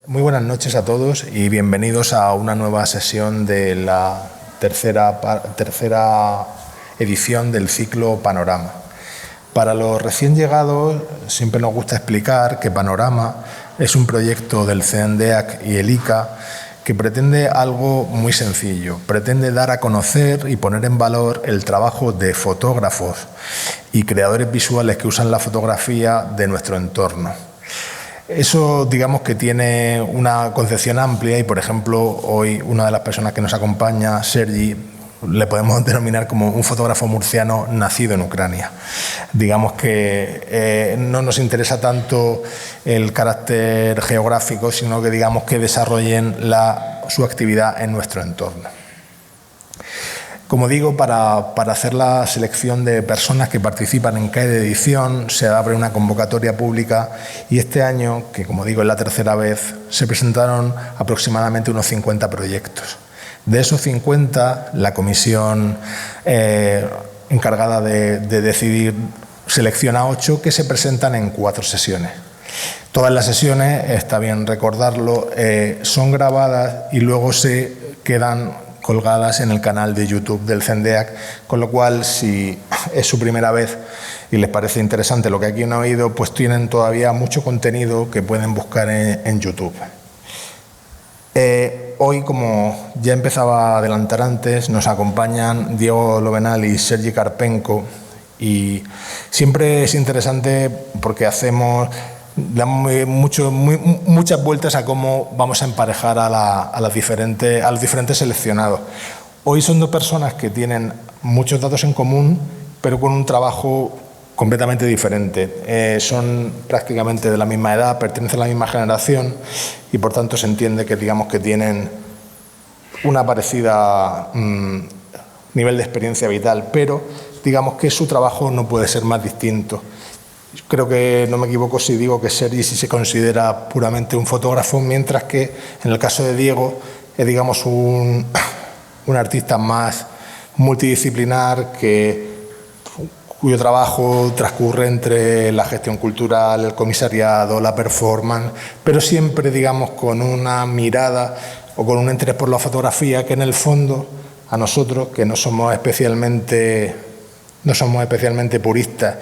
Muy buenas noches a todos y bienvenidos a una nueva sesión de la tercera edición del ciclo Panorama. Para los recién llegados, siempre nos gusta explicar que Panorama es un proyecto del CNDEAC y el ICA que pretende algo muy sencillo. Pretende dar a conocer y poner en valor el trabajo de fotógrafos y creadores visuales que usan la fotografía de nuestro entorno. Eso, digamos, que tiene una concepción amplia y, por ejemplo, hoy una de las personas que nos acompaña, Sergi, le podemos denominar como un fotógrafo murciano nacido en Ucrania. Digamos que no nos interesa tanto el carácter geográfico, sino que digamos que desarrollen su actividad en nuestro entorno. Como digo, para hacer la selección de personas que participan en cada edición se abre una convocatoria pública y este año, que como digo es la tercera vez, se presentaron aproximadamente unos 50 proyectos. De esos 50, la comisión encargada de decidir selecciona 8 que se presentan en 4 sesiones. Todas las sesiones, está bien recordarlo, son grabadas y luego se quedan colgadas en el canal de YouTube del CNDEAC, con lo cual, si es su primera vez y les parece interesante lo que aquí han oído, pues tienen todavía mucho contenido que pueden buscar en YouTube. Hoy, como ya empezaba a adelantar antes, nos acompañan Diego Lovenal y Sergi Karpenko y siempre es interesante porque damos muchas vueltas a cómo vamos a emparejar a los diferentes seleccionados. Hoy son 2 personas que tienen muchos datos en común, pero con un trabajo completamente diferente. Son prácticamente de la misma edad, pertenecen a la misma generación y, por tanto, se entiende que, digamos, que tienen una parecida nivel de experiencia vital, pero digamos que su trabajo no puede ser más distinto. Creo que no me equivoco si digo que Sergi sí se considera puramente un fotógrafo, mientras que en el caso de Diego es, digamos, un artista más multidisciplinar cuyo trabajo transcurre entre la gestión cultural, el comisariado, la performance, pero siempre, digamos, con una mirada o con un interés por la fotografía que, en el fondo, a nosotros, que no somos especialmente puristas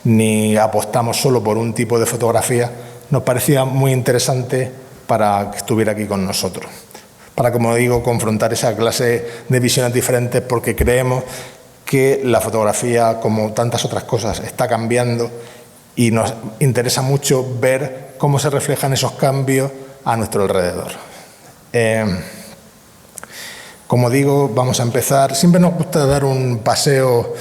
ni apostamos solo por un tipo de fotografía, nos parecía muy interesante para que estuviera aquí con nosotros. Para, como digo, confrontar esa clase de visiones diferentes, porque creemos que la fotografía, como tantas otras cosas, está cambiando y nos interesa mucho ver cómo se reflejan esos cambios a nuestro alrededor. Como digo, vamos a empezar. Siempre nos gusta dar un paseo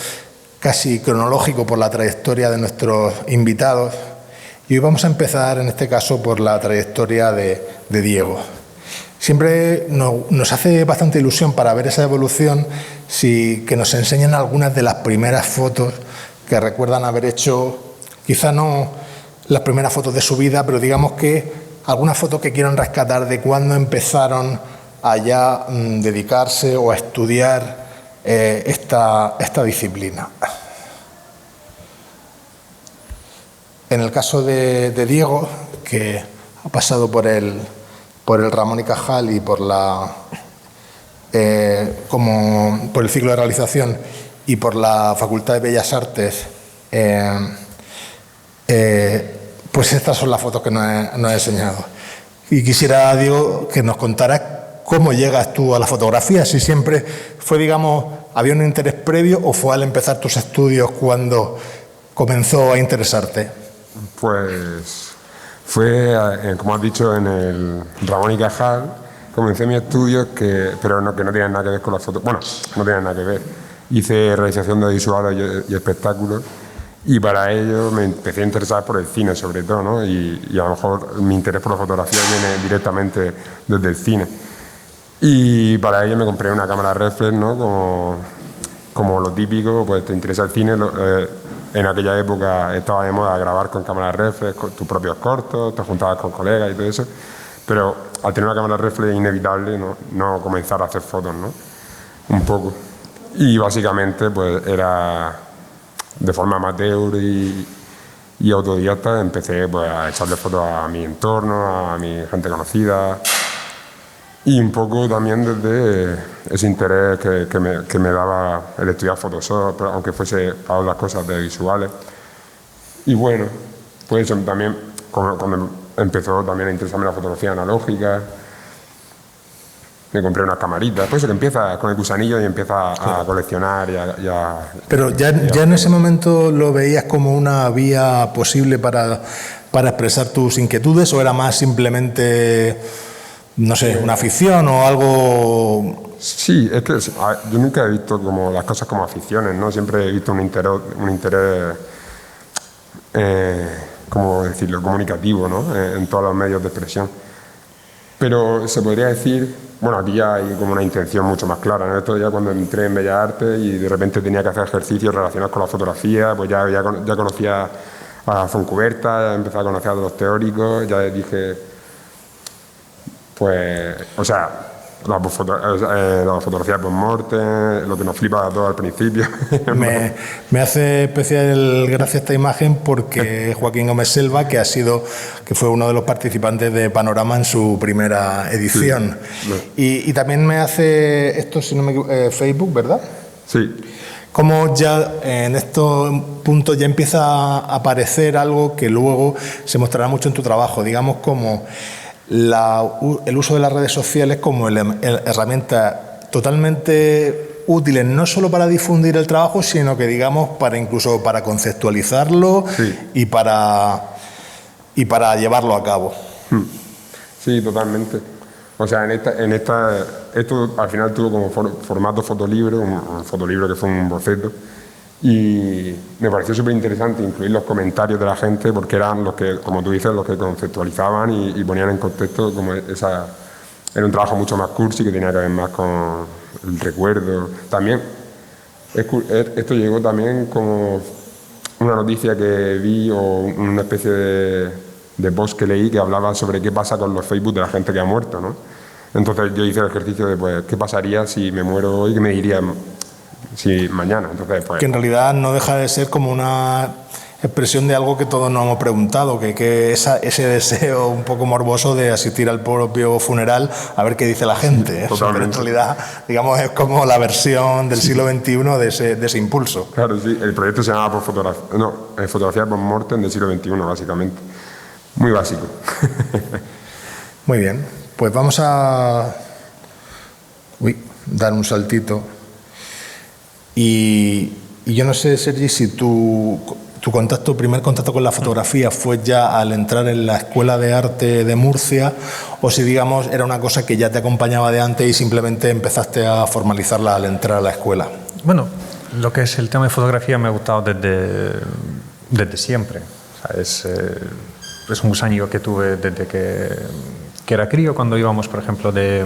casi cronológico por la trayectoria de nuestros invitados y hoy vamos a empezar, en este caso, por la trayectoria de Diego. Siempre nos hace bastante ilusión para ver esa evolución que nos enseñen algunas de las primeras fotos que recuerdan haber hecho, quizá no las primeras fotos de su vida, pero digamos que algunas fotos que quieran rescatar de cuándo empezaron a ya dedicarse o a estudiar esta disciplina. En el caso de Diego, que ha pasado por el Ramón y Cajal y por el ciclo de realización y por la Facultad de Bellas Artes, pues estas son las fotos que nos he enseñado. Y quisiera, Diego, que nos contaras cómo llegas tú a la fotografía, si siempre fue, digamos, había un interés previo o fue al empezar tus estudios cuando comenzó a interesarte. Pues fue, como has dicho, en el Ramón y Cajal. Comencé mis estudios, pero que no tenían nada que ver con la foto. Bueno, no tenían nada que ver. Hice realización de audiovisuales y espectáculos y para ello me empecé a interesar por el cine, sobre todo, ¿no? Y a lo mejor mi interés por la fotografía viene directamente desde el cine. Y para ello me compré una cámara reflex, ¿no? Como lo típico, pues te interesa el cine. En aquella época estaba de moda grabar con cámaras reflex, con tus propios cortos, te juntabas con colegas y todo eso. Pero al tener una cámara reflex es inevitable no comenzar a hacer fotos, ¿no? Un poco. Y básicamente pues era de forma amateur y autodidacta empecé pues, a echarle fotos a mi entorno, a mi gente conocida, y un poco también desde ese interés que me daba el estudiar Photoshop, aunque fuese para otras cosas de visuales. Y bueno, pues también cuando empezó también a interesarme la fotografía analógica, me compré unas camaritas. Pues eso que empieza con el gusanillo y empieza a coleccionar Pero ya en ese momento lo veías como una vía posible para expresar tus inquietudes, ¿o era más simplemente, no sé, una afición o algo? Sí, es que yo nunca he visto como las cosas como aficiones, ¿no? Siempre he visto un interés ¿cómo decirlo?, comunicativo, ¿no? En todos los medios de expresión. Pero se podría decir, bueno, aquí ya hay como una intención mucho más clara, ¿no? Esto ya cuando entré en Bellas Artes y de repente tenía que hacer ejercicios relacionados con la fotografía, pues ya conocía a Fontcuberta, ya empecé a conocer a los teóricos, ya dije, pues, o sea, la fotografía post-mortem, lo que nos flipa a todos al principio. Me hace especial gracia esta imagen porque Joaquín Gómez Selva, que fue uno de los participantes de Panorama en su primera edición. Sí. Y también me hace esto, si no me equivoco, Facebook, ¿verdad? Sí. Como ya en estos puntos ya empieza a aparecer algo que luego se mostrará mucho en tu trabajo, digamos como el uso de las redes sociales como herramienta totalmente útiles no solo para difundir el trabajo, sino que digamos incluso para conceptualizarlo, sí, y para llevarlo a cabo. Sí, totalmente. O sea, esto al final tuvo como formato fotolibro, un fotolibro que fue un boceto, y me pareció súper interesante incluir los comentarios de la gente porque eran los que, como tú dices, los que conceptualizaban y ponían en contexto como era un trabajo mucho más cursi que tenía que ver más con el recuerdo. También esto llegó también como una noticia que vi o una especie de post que leí que hablaba sobre qué pasa con los Facebook de la gente que ha muerto, ¿no? Entonces yo hice el ejercicio de pues, qué pasaría si me muero hoy, qué me dirían si mañana. Entonces, pues, que en realidad no deja de ser como una expresión de algo que todos nos hemos preguntado, que ese deseo un poco morboso de asistir al propio funeral a ver qué dice la gente. Sí, pero en realidad, digamos, es como la versión del siglo XXI de ese impulso. Claro, sí. El proyecto se llama Fotografía post-mortem del siglo XXI, básicamente. Muy básico. Muy bien. Pues vamos a dar un saltito. Y yo no sé, Sergi, si tu primer contacto con la fotografía fue ya al entrar en la Escuela de Arte de Murcia, o si, digamos, era una cosa que ya te acompañaba de antes y simplemente empezaste a formalizarla al entrar a la escuela. Bueno, lo que es el tema de fotografía me ha gustado desde siempre. O sea, es un gusanillo que tuve desde que era crío, cuando íbamos, por ejemplo, de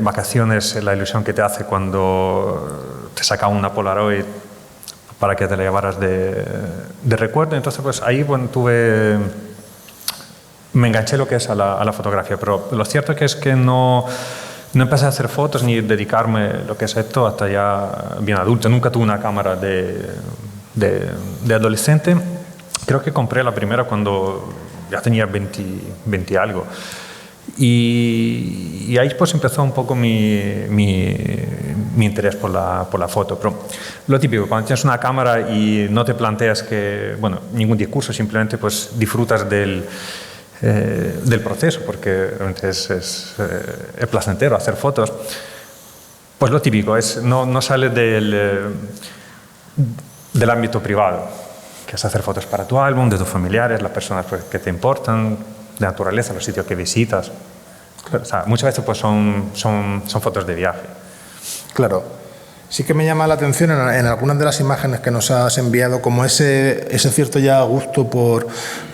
vacaciones, la ilusión que te hace cuando te saca una Polaroid para que te la llevaras de recuerdo. Entonces, pues ahí bueno, me enganché lo que es a la fotografía, pero lo cierto es que no empecé a hacer fotos ni dedicarme lo que es esto hasta ya bien adulto. Nunca tuve una cámara de adolescente. Creo que compré la primera cuando ya tenía 20 algo. Y ahí pues empezó un poco mi interés por la foto. Pero lo típico, cuando tienes una cámara y no te planteas ningún discurso, simplemente pues disfrutas del proceso, porque realmente es placentero hacer fotos, pues lo típico es no sale del ámbito privado, que es hacer fotos para tu álbum, de tus familiares, las personas pues, que te importan, de naturaleza, los sitios que visitas. Claro. O sea, muchas veces pues, son fotos de viaje. Claro. Sí que me llama la atención en algunas de las imágenes que nos has enviado como ese cierto ya gusto por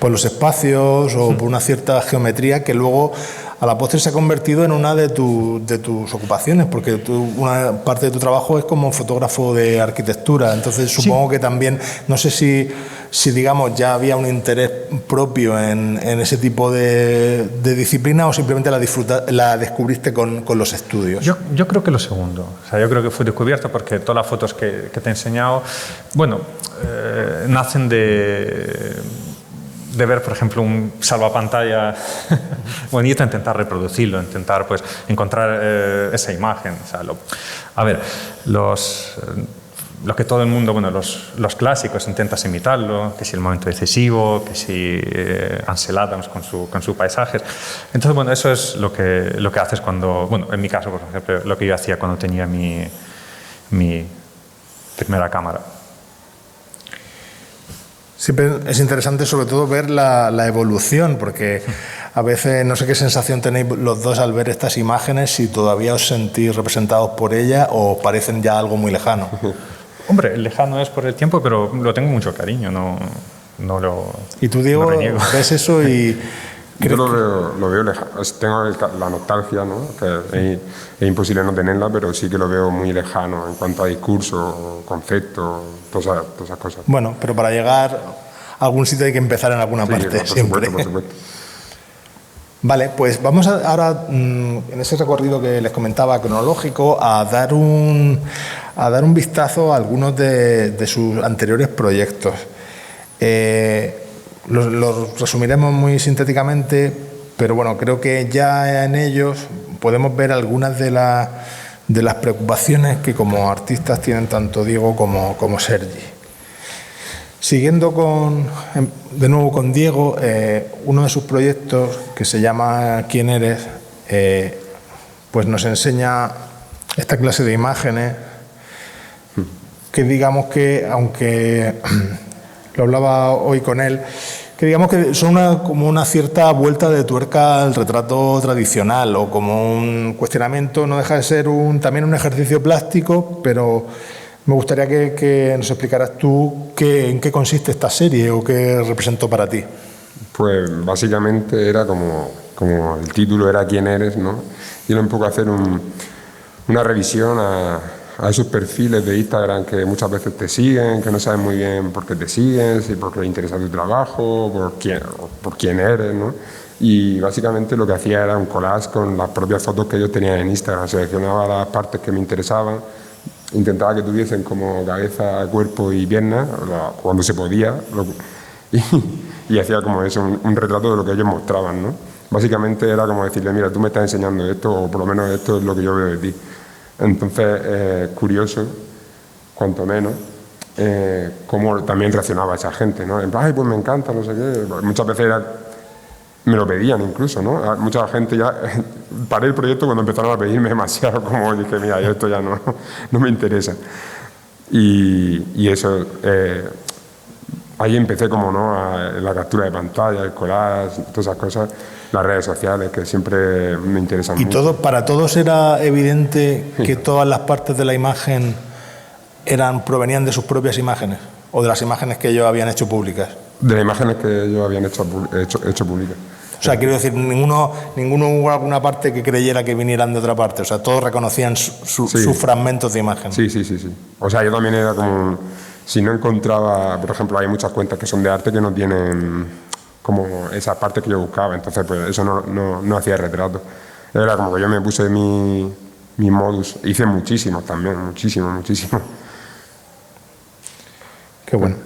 los espacios o por una cierta geometría que luego a la postre se ha convertido en una de tus ocupaciones, porque una parte de tu trabajo es como fotógrafo de arquitectura. Entonces supongo que también, no sé si digamos ya había un interés propio en ese tipo de disciplina o simplemente la descubriste con los estudios. Yo creo que lo segundo. O sea, yo creo que fue descubierto porque todas las fotos que te he enseñado, bueno, nacen de ver, por ejemplo, un salvapantalla bonito, intentar reproducirlo, intentar pues encontrar esa imagen. O sea, a ver, lo que todo el mundo, bueno, los clásicos intentas imitarlo, que si el momento decisivo, que si Ansel Adams con sus paisajes. Entonces, bueno, eso es lo que haces cuando, bueno, en mi caso, por ejemplo, lo que yo hacía cuando tenía mi primera cámara. Siempre es interesante sobre todo ver la evolución, porque a veces no sé qué sensación tenéis los dos al ver estas imágenes, si todavía os sentís representados por ellas o parecen ya algo muy lejano. Hombre, lejano es por el tiempo, pero lo tengo mucho cariño, no lo Y tú, Diego, ves eso y... Yo lo veo lejano. Tengo la nostalgia, ¿no? Que es imposible no tenerla, pero sí que lo veo muy lejano en cuanto a discurso, concepto, todas esas cosas. Bueno, pero para llegar a algún sitio hay que empezar en alguna parte, por siempre. Supuesto, por supuesto. Vale, pues vamos ahora, en ese recorrido que les comentaba cronológico, a dar un vistazo a algunos de sus anteriores proyectos. Los resumiremos muy sintéticamente, pero bueno, creo que ya en ellos podemos ver algunas de las preocupaciones que como artistas tienen tanto Diego como Sergi. Siguiendo de nuevo con Diego, uno de sus proyectos, que se llama ¿Quién eres?, pues nos enseña esta clase de imágenes que digamos que, aunque lo hablaba hoy con él, que digamos que son como una cierta vuelta de tuerca al retrato tradicional o como un cuestionamiento, no deja de ser también un ejercicio plástico, pero me gustaría que nos explicaras tú en qué consiste esta serie o qué representó para ti. Pues básicamente era como el título era ¿Quién eres?, ¿no? Y era un poco hacer una revisión a esos perfiles de Instagram que muchas veces te siguen, que no sabes muy bien por qué te siguen, si porque les interesa tu trabajo, por quién eres, ¿no? Y básicamente lo que hacía era un collage con las propias fotos que ellos tenían en Instagram. Seleccionaba las partes que me interesaban, intentaba que tuviesen como cabeza, cuerpo y piernas, cuando se podía, y hacía como eso, un retrato de lo que ellos mostraban, ¿no? Básicamente era como decirle, mira, tú me estás enseñando esto, o por lo menos esto es lo que yo veo de ti. Entonces, curioso, cuanto menos, cómo también reaccionaba esa gente, ¿no? En plan, ay, pues me encanta, no sé qué. Muchas veces me lo pedían incluso, ¿no? Mucha gente ya... Paré el proyecto cuando empezaron a pedirme demasiado, como dije, mira, esto ya no me interesa. Y eso... ahí empecé, como no, la captura de pantalla, el collage, todas esas cosas, las redes sociales, que siempre me interesan mucho. ¿Y para todos era evidente que todas las partes de la imagen provenían de sus propias imágenes o de las imágenes que ellos habían hecho públicas? De las imágenes que ellos habían hecho públicas. O sea, quiero decir, ninguno hubo alguna parte que creyera que vinieran de otra parte. O sea, todos reconocían sus fragmentos de imagen. Sí. O sea, yo también era como... Si no encontraba... Por ejemplo, hay muchas cuentas que son de arte que no tienen como esa parte que yo buscaba. Entonces, pues eso no hacía retrato. Era como que yo me puse mi modus. Hice muchísimos también, muchísimo. Qué bueno.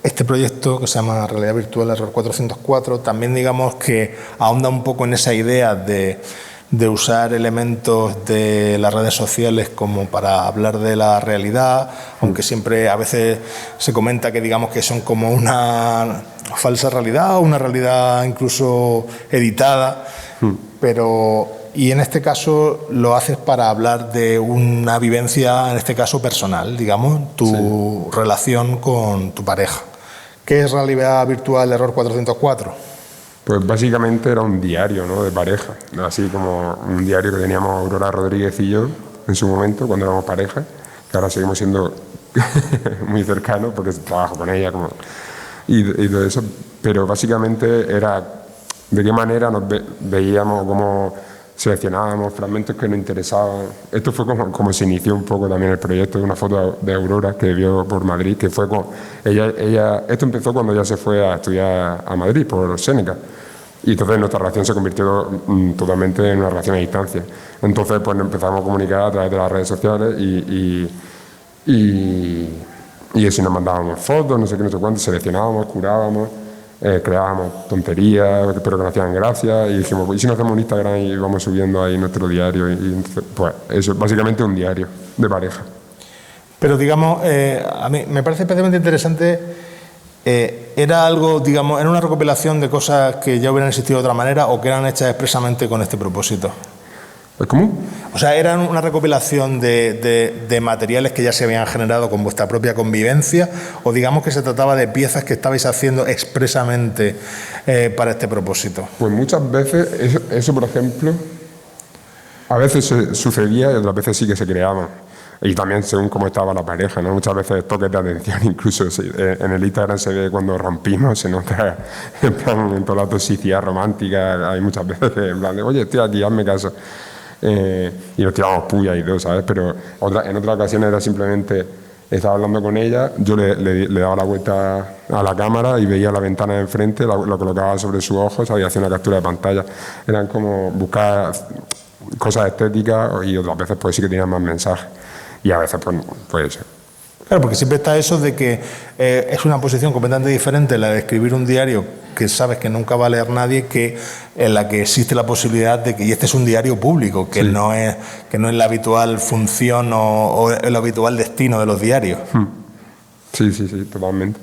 Este proyecto, que se llama Realidad Virtual Error 404, también digamos que ahonda un poco en esa idea de usar elementos de las redes sociales como para hablar de la realidad, aunque siempre a veces se comenta que digamos que son como una falsa realidad o una realidad incluso editada, pero... Y en este caso lo haces para hablar de una vivencia, en este caso personal, digamos, tu relación con tu pareja. ¿Qué es Realidad Virtual Error 404? Pues básicamente era un diario, ¿no?, de pareja, así como un diario que teníamos Aurora Rodríguez y yo en su momento, cuando éramos pareja, que ahora seguimos siendo muy cercanos porque trabajo con ella como y todo eso, pero básicamente era de qué manera nos veíamos, cómo seleccionábamos fragmentos que nos interesaban. Esto fue como se inició un poco también el proyecto, de una foto de Aurora que vio por Madrid, que fue con esto empezó cuando ella se fue a estudiar a Madrid por Séneca, y entonces nuestra relación se convirtió totalmente en una relación a distancia. Entonces pues nos empezamos a comunicar a través de las redes sociales y así nos mandábamos fotos, no sé qué, no sé cuánto, seleccionábamos, curábamos, creábamos tonterías, pero que nos hacían gracia, y dijimos, pues, ¿y si nos hacemos un Instagram y vamos subiendo ahí nuestro diario? Y entonces, pues eso, básicamente un diario de pareja. Pero digamos, a mí me parece especialmente interesante, ¿era algo, digamos, era una recopilación de cosas que ya hubieran existido de otra manera o que eran hechas expresamente con este propósito? ¿Cómo? O sea, ¿eran una recopilación de materiales que ya se habían generado con vuestra propia convivencia o digamos que se trataba de piezas que estabais haciendo expresamente para este propósito? Pues muchas veces, eso por ejemplo, a veces sucedía y otras veces sí que se creaban. Y también según cómo estaba la pareja, ¿no? Muchas veces toques de atención, incluso en el Instagram se ve cuando rompimos, se nota en plan en toda la toxicidad romántica, hay muchas veces en plan de, oye, estoy aquí, hazme caso. Y nos tirábamos pullas y todo, ¿sabes? Pero en otras ocasiones era simplemente, estaba hablando con ella, yo le daba la vuelta a la cámara y veía la ventana de enfrente, lo colocaba sobre sus ojos y hacía una captura de pantalla. Eran como buscar cosas estéticas y otras veces pues sí que tenían más mensajes. Y a veces pues Claro, porque siempre está eso de que es una posición completamente diferente la de escribir un diario que sabes que nunca va a leer nadie, que en la que existe la posibilidad de que, y este es un diario público, que, sí, no es la habitual función o el habitual destino de los diarios. Sí, totalmente.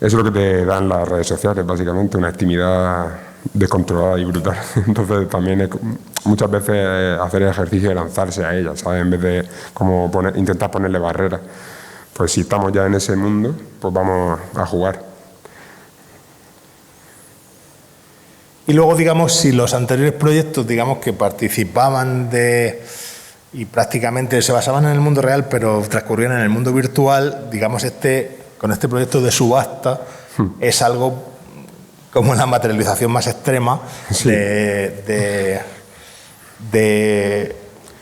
Eso es lo que te dan las redes sociales, básicamente, una intimidad descontrolada y brutal. Entonces también muchas veces hacer el ejercicio de lanzarse a ella, ¿sabes? En vez de como intentar ponerle barreras. Pues si estamos ya en ese mundo, pues vamos a jugar. Y luego, digamos, si los anteriores proyectos, digamos, que participaban y prácticamente se basaban en el mundo real, pero transcurrían en el mundo virtual, digamos, con este proyecto de subasta, es algo como la materialización más extrema, sí,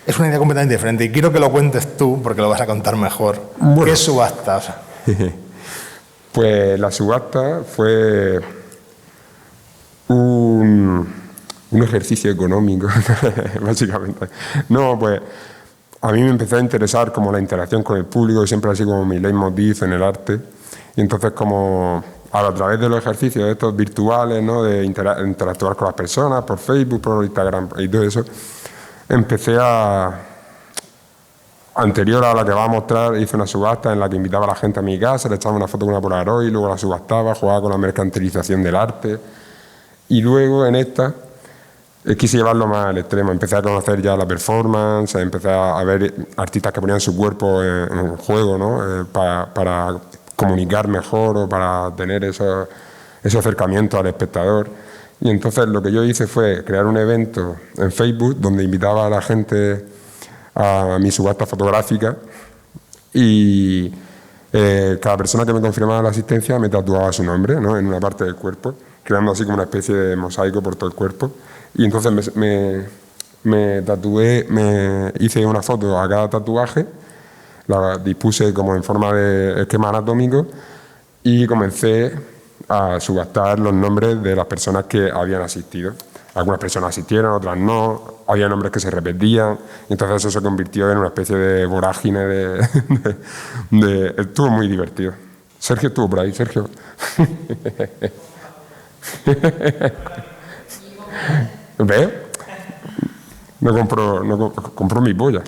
es una idea completamente diferente y quiero que lo cuentes tú porque lo vas a contar mejor. Bueno. ¿Qué es subasta? O sea, pues la subasta fue un ejercicio económico, básicamente. No, pues a mí me empezó a interesar como la interacción con el público, siempre ha sido como mi leitmotiv en el arte, y entonces como a través de los ejercicios estos virtuales, ¿no? De interactuar con las personas por Facebook, por Instagram y todo eso, empecé anterior a la que va a mostrar, hice una subasta en la que invitaba a la gente a mi casa, le echaba una foto con una Polaroid, luego la subastaba, jugaba con la mercantilización del arte. Y luego en esta quise llevarlo más al extremo, empecé a conocer ya la performance, empecé a ver artistas que ponían su cuerpo en juego, ¿no? Para comunicar mejor o para tener ese acercamiento al espectador. Y entonces lo que yo hice fue crear un evento en Facebook donde invitaba a la gente a mi subasta fotográfica y cada persona que me confirmaba la asistencia me tatuaba su nombre, ¿no? En una parte del cuerpo, creando así como una especie de mosaico por todo el cuerpo. Y entonces me tatué, hice una foto a cada tatuaje, la dispuse como en forma de esquema anatómico y comencé a subastar los nombres de las personas que habían asistido. Algunas personas asistieron, otras no, había nombres que se repetían, y entonces eso se convirtió en una especie de vorágine estuvo muy divertido. Sergio estuvo por ahí, Sergio. ¿Ves? No compró mi polla.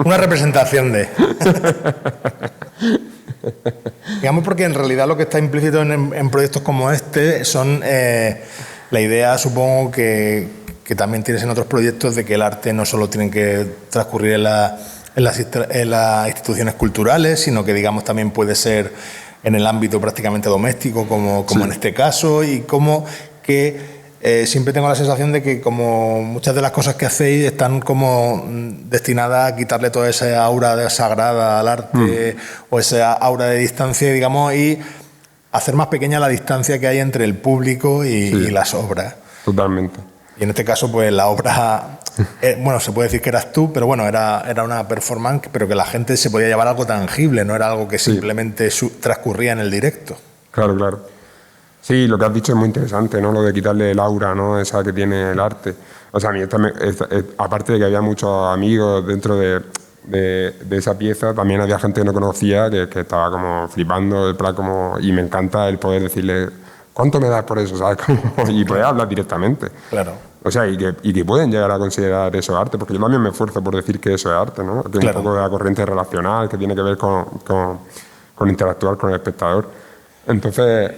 Una representación de... Digamos porque en realidad lo que está implícito en proyectos como este son la idea, supongo, que también tienes en otros proyectos de que el arte no solo tiene que transcurrir en las instituciones culturales, sino que digamos también puede ser en el ámbito prácticamente doméstico, como sí, en este caso, y como que siempre tengo la sensación de que como muchas de las cosas que hacéis están como destinadas a quitarle toda esa aura sagrada al arte o esa aura de distancia, digamos, y hacer más pequeña la distancia que hay entre el público y las obras. Totalmente. Y en este caso, pues la obra, bueno, se puede decir que eras tú, pero bueno, era una performance, pero que la gente se podía llevar algo tangible, no era algo que simplemente transcurría en el directo. Claro, claro. Sí, lo que has dicho es muy interesante, ¿no? Lo de quitarle el aura, ¿no? Esa que tiene el arte. O sea, a mí aparte de que había muchos amigos dentro de esa pieza, también había gente que no conocía que estaba como flipando, en plan como, y me encanta el poder decirle, ¿cuánto me das por eso? ¿Sabes? Y poder hablar directamente. Claro. O sea, y que pueden llegar a considerar eso arte, porque yo también me esfuerzo por decir que eso es arte, ¿no? Que claro. Un poco de la corriente relacional, que tiene que ver con interactuar con el espectador. Entonces...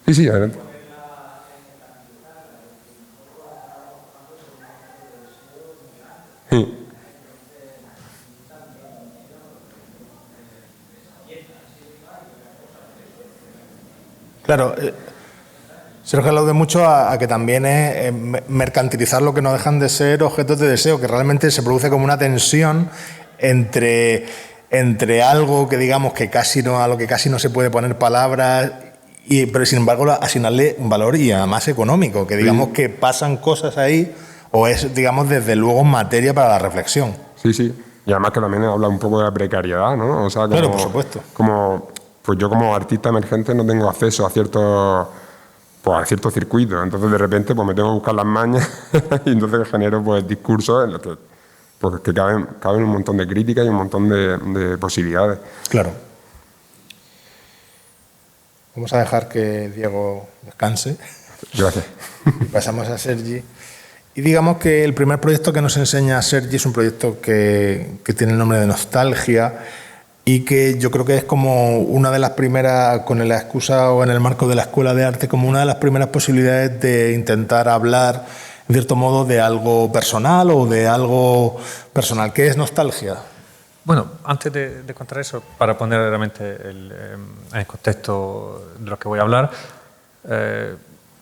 Sí, adelante. Sí. Claro, Sergio alude mucho a que también es mercantilizar lo que no dejan de ser objetos de deseo, que realmente se produce como una tensión entre algo que digamos que a lo que casi no se puede poner palabras, pero sin embargo asignarle un valor y además económico, que digamos que pasan cosas ahí o es, digamos, desde luego materia para la reflexión. Sí, sí. Y además que también habla un poco de la precariedad, ¿no? O sea, claro, por supuesto. Pues yo como artista emergente no tengo acceso a ciertos circuitos. Entonces de repente pues me tengo que buscar las mañas y entonces genero pues discursos en los que caben un montón de críticas y un montón de posibilidades. Claro. Vamos a dejar que Diego descanse. Gracias. Y pasamos a Sergi. Y digamos que el primer proyecto que nos enseña Sergi es un proyecto que tiene el nombre de Nostalgia y que yo creo que es como una de las primeras, con la excusa o en el marco de la Escuela de Arte, como una de las primeras posibilidades de intentar hablar, en cierto modo, de algo personal o de algo personal. ¿Qué es Nostalgia? Bueno, antes de contar eso, para poner realmente en el contexto de lo que voy a hablar,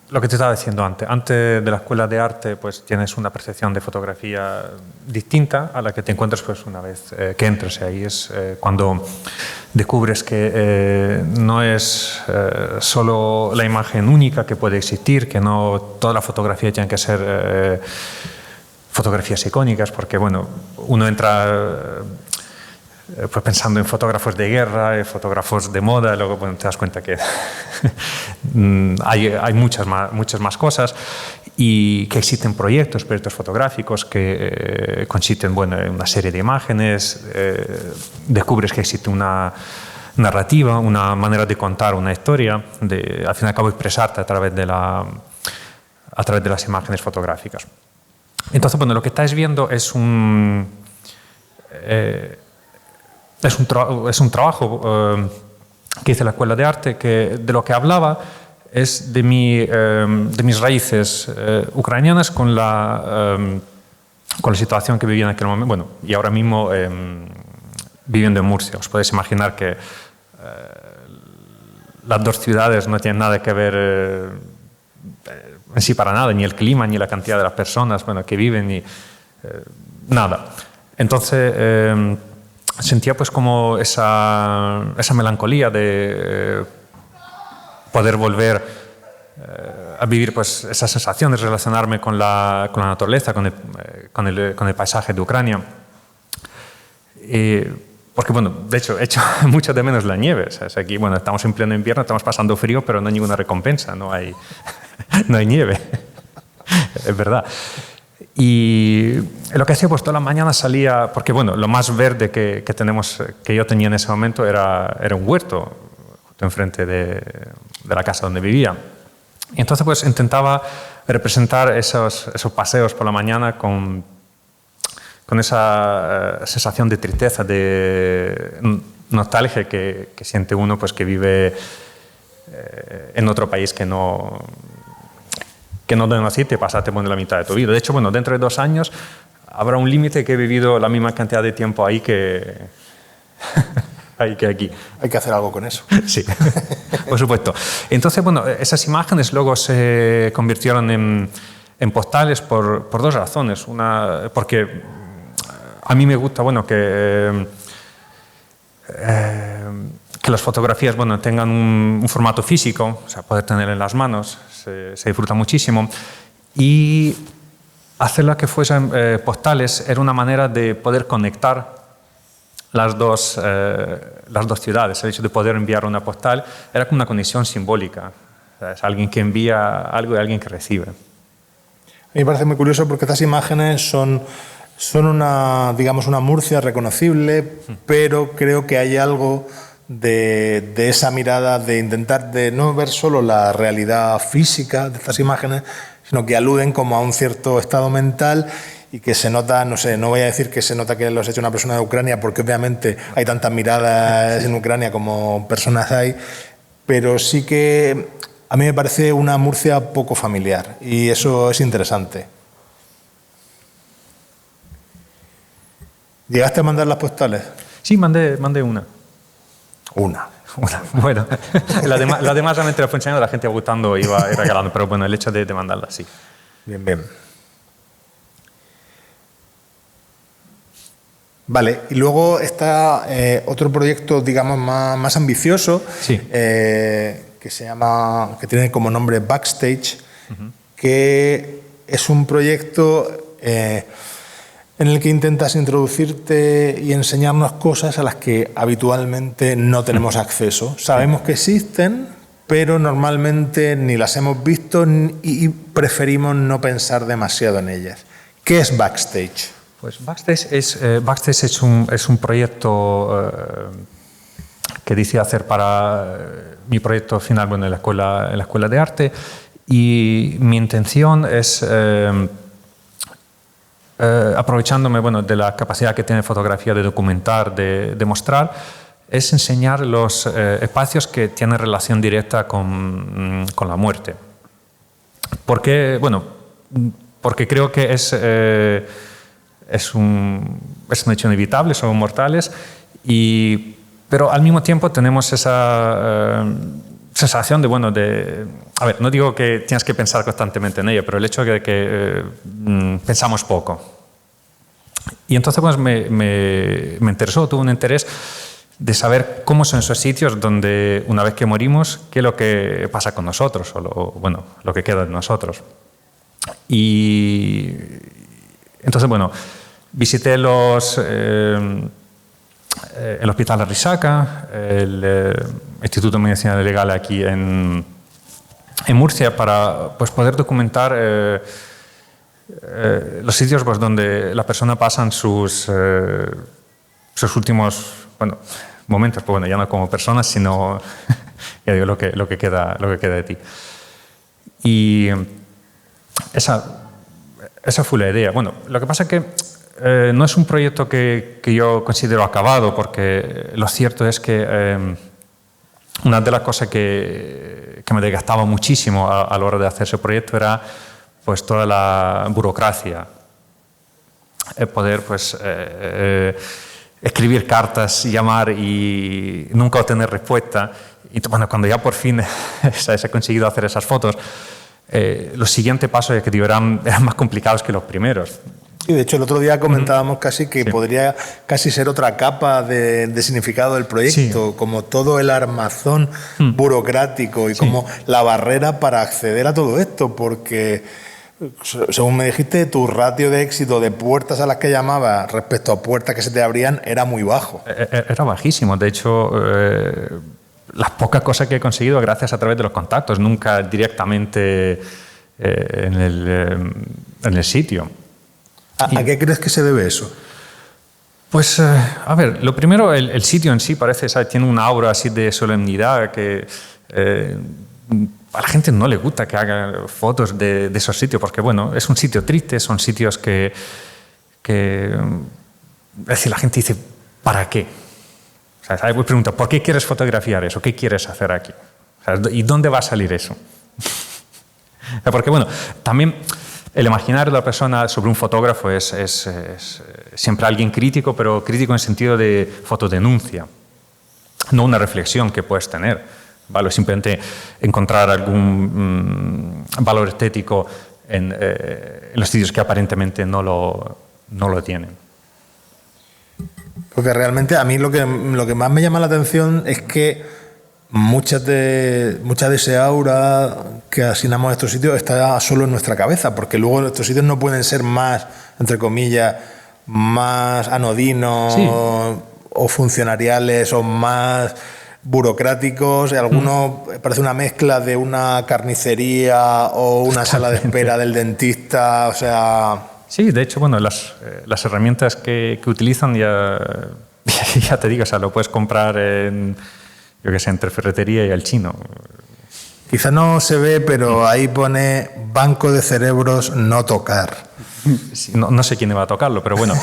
lo que te estaba diciendo antes. Antes de la Escuela de Arte, pues tienes una percepción de fotografía distinta a la que te encuentras pues una vez que entres ahí. Es cuando descubres que no es solo la imagen única que puede existir, que no toda la fotografía tiene que ser fotografías icónicas, porque bueno, uno entra pues pensando en fotógrafos de guerra, fotógrafos de moda, luego bueno, te das cuenta que hay muchas más cosas y que existen proyectos fotográficos que consisten bueno, en una serie de imágenes, descubres que existe una narrativa, una manera de contar una historia, al fin y al cabo expresarte a través de las imágenes fotográficas. Entonces, bueno, lo que estáis viendo es un trabajo que hice en la Escuela de Arte, que de lo que hablaba es de mis raíces ucranianas con la situación que vivía en aquel momento, bueno, y ahora mismo viviendo en Murcia. Os podéis imaginar que las dos ciudades no tienen nada que ver en sí para nada, ni el clima, ni la cantidad de las personas bueno, que viven, ni nada. Entonces sentía pues como esa melancolía de poder volver a vivir pues esas sensaciones, relacionarme con la naturaleza, con el paisaje de Ucrania. Porque bueno, de hecho, echo mucho de menos la nieve. O sea, aquí bueno, estamos en pleno invierno, estamos pasando frío, pero no hay ninguna recompensa, no hay nieve. Es verdad. Y lo que hacía pues toda la mañana salía, porque bueno, lo más verde que yo tenía en ese momento era un huerto justo enfrente de la casa donde vivía. Y entonces pues intentaba representar esos paseos por la mañana con esa sensación de tristeza, de nostalgia que siente uno pues que vive en otro país que no naciste y pasaste la mitad de tu vida. De hecho, bueno, dentro de 2 años habrá un límite que he vivido la misma cantidad de tiempo ahí que ahí que aquí. Hay que hacer algo con eso. Sí, por supuesto. Entonces, bueno, esas imágenes luego se convirtieron en postales por dos razones. Una, porque a mí me gusta, bueno, que las fotografías, bueno, tengan un formato físico, o sea, poder tener en las manos, se disfruta muchísimo. Y hacerlas que fuesen postales era una manera de poder conectar las dos ciudades. El hecho de poder enviar una postal era como una conexión simbólica. O sea, es alguien que envía algo y alguien que recibe. A mí me parece muy curioso porque estas imágenes son una, digamos, una Murcia reconocible, pero creo que hay algo de esa mirada de intentar de no ver solo la realidad física de estas imágenes, sino que aluden como a un cierto estado mental y que se nota, no sé, no voy a decir que se nota que los ha hecho una persona de Ucrania, porque obviamente hay tantas miradas en Ucrania como personas hay, pero sí que a mí me parece una Murcia poco familiar y eso es interesante. ¿Llegaste a mandar las postales? Sí, mandé una. Una. Bueno, la demás realmente la fue enseñando, la gente gustando iba regalando, pero bueno, el hecho de mandarla, sí. Bien, bien. Vale, y luego está otro proyecto, digamos, más ambicioso, sí. Que se llama, que tiene como nombre Backstage, que es un proyecto en el que intentas introducirte y enseñarnos cosas a las que habitualmente no tenemos acceso. Sabemos que existen, pero normalmente ni las hemos visto y preferimos no pensar demasiado en ellas. ¿Qué es Backstage? Pues Backstage es un proyecto que decidí hacer para mi proyecto final, bueno, en la escuela de arte, y mi intención es, aprovechándome, bueno, de la capacidad que tiene fotografía de documentar, de mostrar, es enseñar los espacios que tienen relación directa con la muerte. Porque, bueno, porque creo que es un hecho inevitable, somos mortales, pero al mismo tiempo tenemos esa sensación de, bueno, a ver, no digo que tienes que pensar constantemente en ello, pero el hecho de que pensamos poco. Y entonces pues, me interesó, tuve un interés de saber cómo son esos sitios donde una vez que morimos, qué es lo que pasa con nosotros, o bueno, lo que queda de nosotros. Y entonces, bueno, visité el Hospital Arrixaca, el Instituto de Medicina Legal aquí en Murcia, para pues, poder documentar los sitios pues, donde la persona pasa sus últimos momentos, pues, bueno, ya no como persona, sino ya digo, lo que queda de ti. Y esa fue la idea. Bueno, lo que pasa es que no es un proyecto que yo considero acabado, porque lo cierto es que una de las cosas que me desgastaba muchísimo a la hora de hacer ese proyecto era pues, toda la burocracia. Poder pues, escribir cartas, llamar y nunca obtener respuesta. Y bueno, cuando ya por fin se ha conseguido hacer esas fotos, los siguientes pasos que eran más complicados que los primeros. Sí, de hecho el otro día comentábamos casi que podría casi ser otra capa de significado del proyecto, como todo el armazón burocrático y como la barrera para acceder a todo esto, porque según me dijiste, tu ratio de éxito de puertas a las que llamabas respecto a puertas que se te abrían era muy bajo. Era bajísimo, de hecho las pocas cosas que he conseguido gracias a través de los contactos, nunca directamente en el sitio. ¿A qué crees que se debe eso? Pues, a ver, lo primero, el sitio en sí parece, ¿sabes? Tiene una aura así de solemnidad que a la gente no le gusta que hagan fotos de esos sitios, porque, bueno, es un sitio triste, son sitios que es decir, la gente dice, ¿para qué? O sea, ¿sabes? Pues pregunta, ¿por qué quieres fotografiar eso? ¿Qué quieres hacer aquí? O sea, ¿y dónde va a salir eso? Porque, bueno, también el imaginario de la persona sobre un fotógrafo es siempre alguien crítico, pero crítico en el sentido de fotodenuncia. no una reflexión que puedes tener, ¿vale? Simplemente encontrar algún valor estético en los sitios que aparentemente no lo tienen. Porque realmente a mí lo que más me llama la atención es que mucha de ese aura que asignamos a estos sitios está solo en nuestra cabeza, porque luego estos sitios no pueden ser más, entre comillas, más anodinos, sí, o funcionariales o más burocráticos. Algunos parece una mezcla de una carnicería o una sala de espera del dentista, o sea... Sí, de hecho, bueno, las herramientas que utilizan ya te digo, o sea, lo puedes comprar en, yo qué sé, entre ferretería y el chino. Quizá no se ve, pero ahí pone banco de cerebros no tocar. Sí, no sé quién va a tocarlo, pero bueno.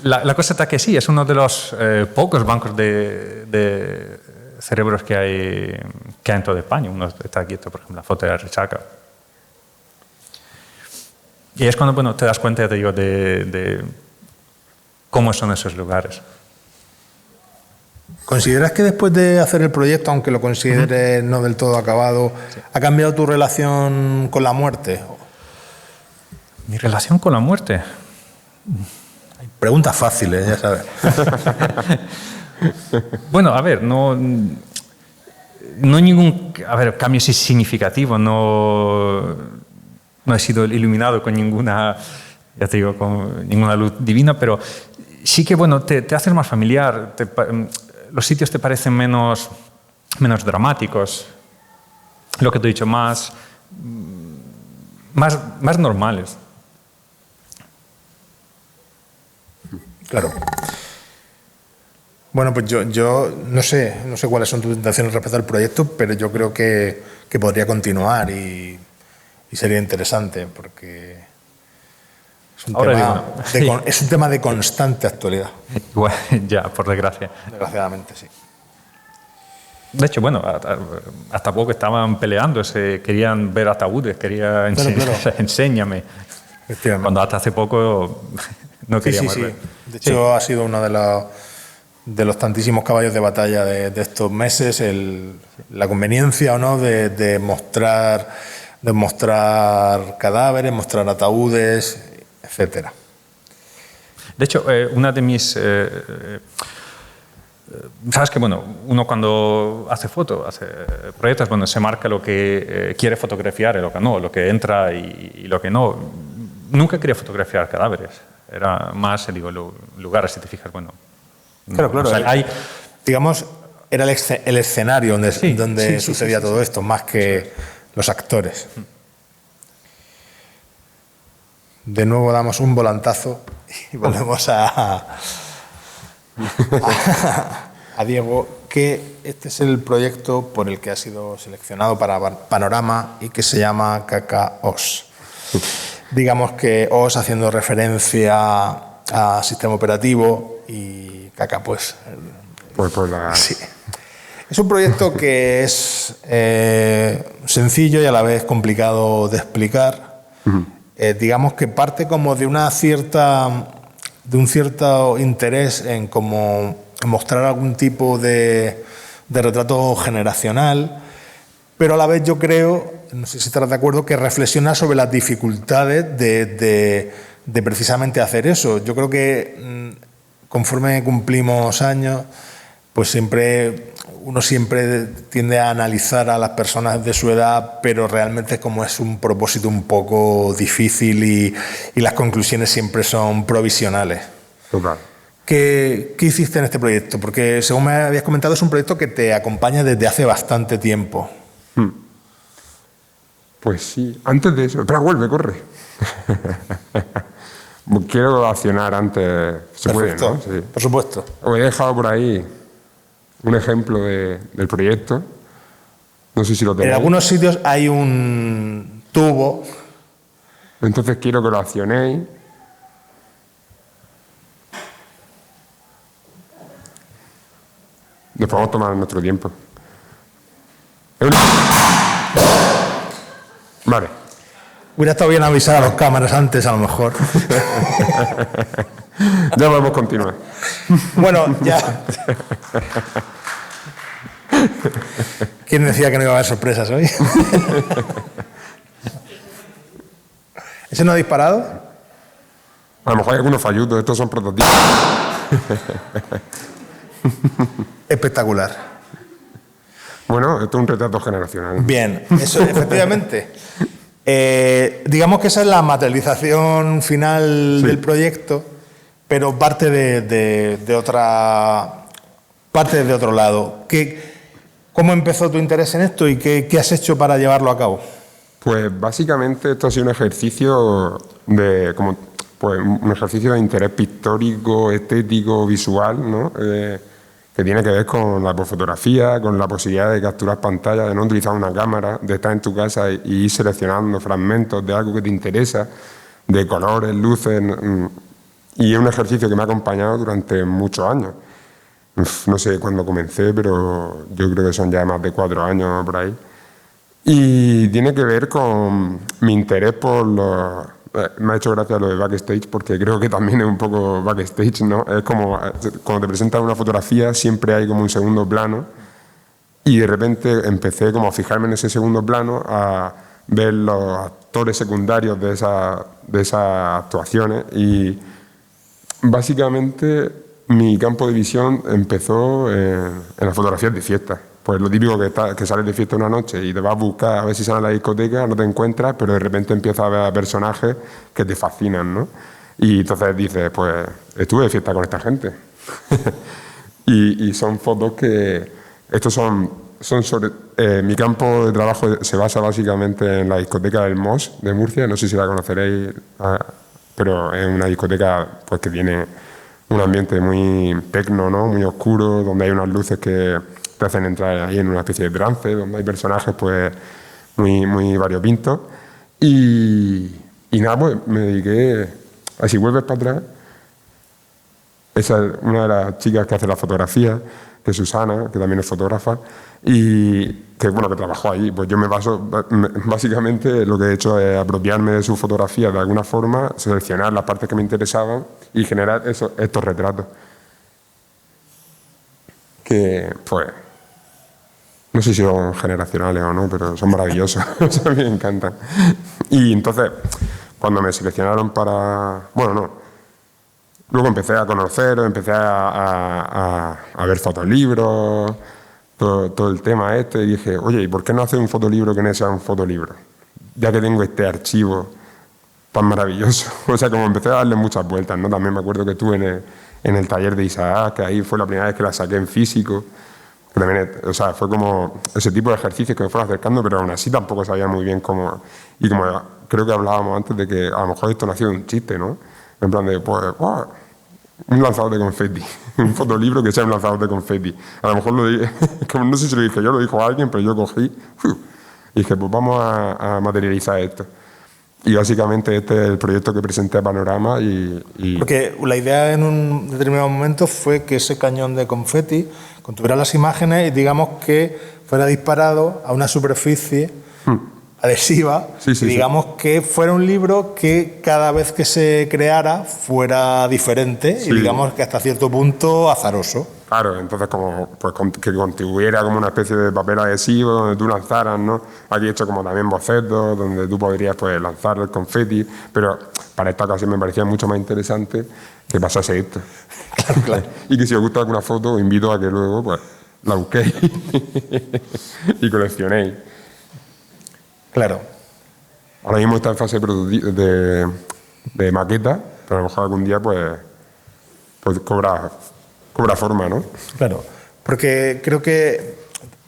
La cosa está que sí, es uno de los pocos bancos de cerebros que hay en toda España. Uno está aquí, por ejemplo, la foto de la Rechaca. Y es cuando, bueno, te das cuenta, te digo, de cómo son esos lugares. ¿Consideras que después de hacer el proyecto, aunque lo consideres no del todo acabado, sí, ha cambiado tu relación con la muerte? ¿Mi relación con la muerte? Preguntas fáciles, ya sabes. Bueno, a ver, no hay ningún cambio significativo, no he sido iluminado con ninguna, ya te digo, con ninguna luz divina, pero sí que, bueno, te haces más familiar, los sitios te parecen menos dramáticos, lo que te he dicho, más normales. Claro. Bueno, pues yo no sé cuáles son tus intenciones respecto al proyecto, pero yo creo que podría continuar y sería interesante porque es un tema de constante actualidad. Bueno, ya, por desgracia. Desgraciadamente, sí. De hecho, bueno, hasta poco estaban peleando, querían ver ataúdes, querían enséñame. Cuando hasta hace poco no queríamos ver. De hecho, ha sido uno de los tantísimos caballos de batalla de estos meses, la conveniencia o no de mostrar cadáveres, mostrar ataúdes, etcétera. De hecho, una de mis... sabes que, bueno, uno cuando hace proyectos, bueno, se marca lo que quiere fotografiar y lo que no, lo que entra y lo que no. Nunca quería fotografiar cadáveres. Era más, digo, lugares, si te fijas, bueno. Claro. O sea, digamos, era el escenario donde sucedía todo esto, más que los actores. De nuevo damos un volantazo y volvemos a Diego, que este es el proyecto por el que ha sido seleccionado para Panorama y que se llama KK-OS. Digamos que OS haciendo referencia a sistema operativo y KK pues sí. Es un proyecto que es sencillo y a la vez complicado de explicar. Digamos que parte como de un cierto interés en como mostrar algún tipo de retrato generacional, pero a la vez yo creo, no sé si estarás de acuerdo, que reflexiona sobre las dificultades de precisamente hacer eso. Yo creo que conforme cumplimos años, pues uno siempre tiende a analizar a las personas de su edad, pero realmente como es un propósito un poco difícil y las conclusiones siempre son provisionales. Total. ¿Qué hiciste en este proyecto? Porque según me habías comentado es un proyecto que te acompaña desde hace bastante tiempo. Pues sí, antes de eso... Pero vuelve, corre. Quiero accionar antes. Se Perfecto. puede, ¿no? Sí. Por supuesto. Os he dejado por ahí un ejemplo del proyecto. No sé si lo tenéis. En algunos sitios hay un tubo. Entonces quiero que lo accionéis. Nos podemos tomar nuestro tiempo. Vale. Hubiera estado bien avisar a los cámaras antes, a lo mejor. Ya podemos continuar. Bueno, ya. ¿Quién decía que no iba a haber sorpresas hoy? ¿Ese no ha disparado? A lo mejor hay algunos fallutos, estos son prototipos. Espectacular. Bueno, esto es un retrato generacional. Bien, eso efectivamente. Digamos que esa es la materialización final del proyecto, pero parte de otra parte de otro lado. ¿Cómo empezó tu interés en esto y qué has hecho para llevarlo a cabo? Pues básicamente esto ha sido un ejercicio un ejercicio de interés pictórico, estético, visual, ¿no? Que tiene que ver con la fotografía, con la posibilidad de capturar pantalla, de no utilizar una cámara, de estar en tu casa y ir seleccionando fragmentos de algo que te interesa, de colores, luces, y es un ejercicio que me ha acompañado durante muchos años. No sé cuándo comencé, pero yo creo que son ya más de 4 años por ahí. Y tiene que ver con mi interés por los... Me ha hecho gracia lo de backstage, porque creo que también es un poco backstage, ¿no? Es como cuando te presentan una fotografía siempre hay como un segundo plano, y de repente empecé como a fijarme en ese segundo plano, a ver los actores secundarios de esas actuaciones, y básicamente mi campo de visión empezó en las fotografías de fiesta. Pues lo típico que sales de fiesta una noche y te vas a buscar a ver si sales a la discoteca, no te encuentras, pero de repente empiezas a ver a personajes que te fascinan, ¿no? Y entonces dices, pues estuve de fiesta con esta gente. y son fotos que... Estos son sobre... mi campo de trabajo se basa básicamente en la discoteca del Mos de Murcia, no sé si la conoceréis, pero es una discoteca pues que tiene un ambiente muy tecno, ¿no? Muy oscuro, donde hay unas luces que te hacen entrar ahí en una especie de trance, donde hay personajes pues muy variopintos. Y nada, pues me dediqué, así vuelves para atrás, esa es una de las chicas que hace la fotografía, que es Susana, que también es fotógrafa, y que trabajó ahí. Pues yo básicamente lo que he hecho es apropiarme de su fotografía de alguna forma, seleccionar las partes que me interesaban y generar estos retratos. Que, pues, no sé si son generacionales o no, pero son maravillosos, a mí me encantan. Y entonces, cuando me seleccionaron para... Bueno, no. Luego empecé a conocer, empecé a ver fotolibros, todo el tema y dije, oye, ¿y por qué no hacer un fotolibro que no sea un fotolibro? Ya que tengo este archivo tan maravilloso. O sea, como empecé a darle muchas vueltas, ¿no? También me acuerdo que estuve en el taller de Isaac, que ahí fue la primera vez que la saqué en físico. Que también, o sea, fue como ese tipo de ejercicios que me fueron acercando, pero aún así tampoco sabía muy bien cómo... Y como creo que hablábamos antes de que a lo mejor esto nació de un chiste, ¿no? En plan de, pues, un lanzador de confeti, un fotolibro que sea un lanzador de confeti. A lo mejor lo dije, como no sé si lo dije yo, lo dijo alguien, pero yo cogí y dije, pues vamos a materializar esto. Y básicamente este es el proyecto que presenté a Panorama y... Porque la idea en un determinado momento fue que ese cañón de confeti contuviera las imágenes y digamos que fuera disparado a una superficie adhesiva, Sí, digamos que fuera un libro que cada vez que se creara fuera diferente y digamos que hasta cierto punto azaroso. Claro, entonces como pues que contribuyera como una especie de papel adhesivo donde tú lanzaras, ¿no? Aquí he hecho como también bocetos donde tú podrías pues lanzar el confeti, pero para esta ocasión me parecía mucho más interesante que pasase esto. Claro. Y que si os gusta alguna foto os invito a que luego pues la busquéis y coleccionéis. Claro. Ahora mismo está en fase de maqueta, pero a lo mejor algún día pues cobra forma, ¿no? Claro, porque creo que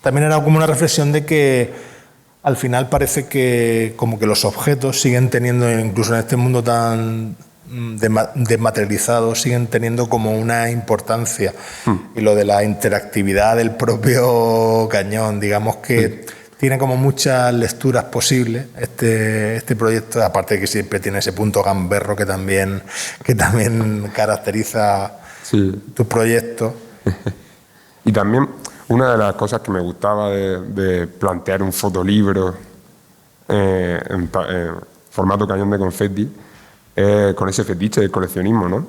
también era como una reflexión de que al final parece que como que los objetos siguen teniendo, incluso en este mundo tan desmaterializado, siguen teniendo como una importancia. Y lo de la interactividad del propio cañón, digamos que tiene como muchas lecturas posibles este proyecto, aparte de que siempre tiene ese punto gamberro que también caracteriza tu proyecto. Y también una de las cosas que me gustaba de plantear un fotolibro en formato cañón de confeti con ese fetiche del coleccionismo, ¿no?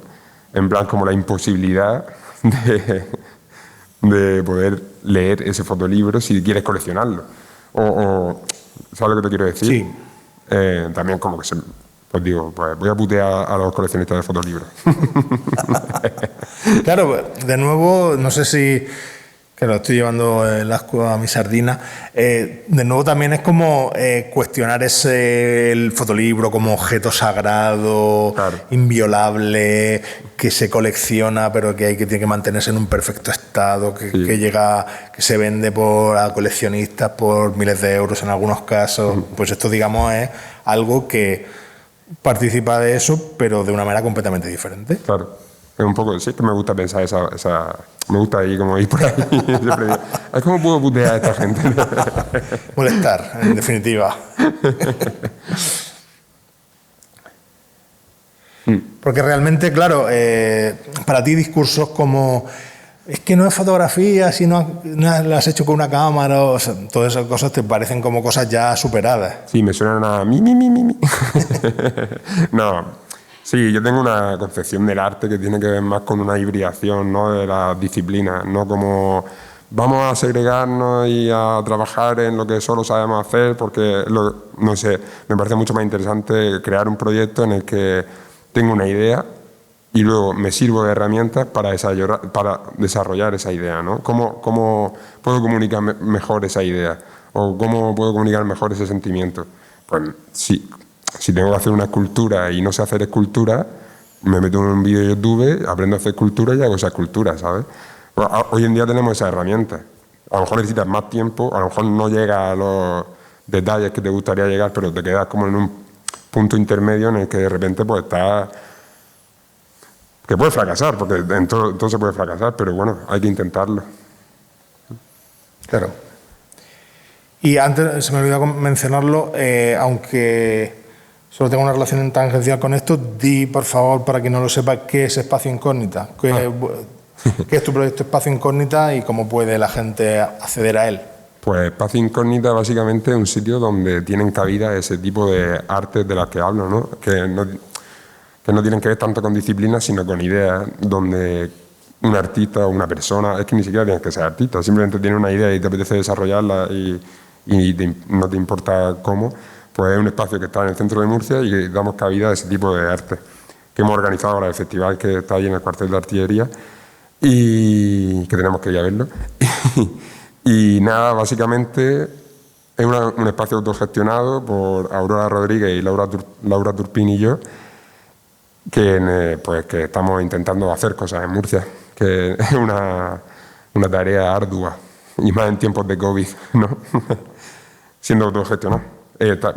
En plan como la imposibilidad de poder leer ese fotolibro si quieres coleccionarlo. ¿Sabes lo que te quiero decir? Sí. También como que pues digo, pues voy a putear a los coleccionistas de fotolibros. Claro, de nuevo, no sé si, que lo estoy llevando el asco a mi sardina, de nuevo también es como cuestionar el fotolibro como objeto sagrado, Claro. inviolable, que se colecciona pero que tiene que mantenerse en un perfecto estado, que se vende a coleccionistas por miles de euros en algunos casos. Pues esto, digamos, es algo que participa de eso, pero de una manera completamente diferente. Claro. Es un poco, sí, que me gusta pensar me gusta ir como ir por ahí. Siempre digo, es como puedo putear a esta gente. Molestar, en definitiva. Porque realmente, claro, para ti discursos como es que no es fotografía, si no lo has hecho con una cámara, o sea, todas esas cosas te parecen como cosas ya superadas. Sí, me suenan a mi. No, sí, yo tengo una concepción del arte que tiene que ver más con una hibridación, ¿no?, de las disciplinas, no como vamos a segregarnos y a trabajar en lo que solo sabemos hacer, porque, no sé, me parece mucho más interesante crear un proyecto en el que tengo una idea y luego me sirvo de herramientas para desarrollar esa idea, ¿no? ¿Cómo puedo comunicar mejor esa idea? ¿O cómo puedo comunicar mejor ese sentimiento? Pues si tengo que hacer una escultura y no sé hacer escultura, me meto en un vídeo de YouTube, aprendo a hacer escultura y hago esa escultura, ¿sabes? Pues hoy en día tenemos esas herramientas. A lo mejor necesitas más tiempo, a lo mejor no llegas a los detalles que te gustaría llegar, pero te quedas como en un punto intermedio en el que de repente pues estás... Que puede fracasar, porque en todo se puede fracasar, pero bueno, hay que intentarlo. Claro. Y antes se me olvidó mencionarlo, aunque solo tengo una relación tangencial con esto, di por favor, para quien no lo sepa, qué es Espacio Incógnita, qué es tu proyecto Espacio Incógnita y cómo puede la gente acceder a él. Pues Espacio Incógnita básicamente es un sitio donde tienen cabida ese tipo de artes de las que hablo, ¿no? Que no tienen que ver tanto con disciplinas, sino con ideas, donde un artista o una persona, es que ni siquiera tienes que ser artista, simplemente tienes una idea y te apetece desarrollarla y no te importa cómo, pues es un espacio que está en el centro de Murcia y que damos cabida a ese tipo de arte, que hemos organizado ahora el festival que está ahí en el cuartel de artillería y que tenemos que ir a verlo. Y nada, básicamente es un espacio autogestionado por Aurora Rodríguez y Laura Turpín y yo, que estamos intentando hacer cosas en Murcia, que es una tarea ardua, y más en tiempos de COVID, ¿no? Siendo autogestionado.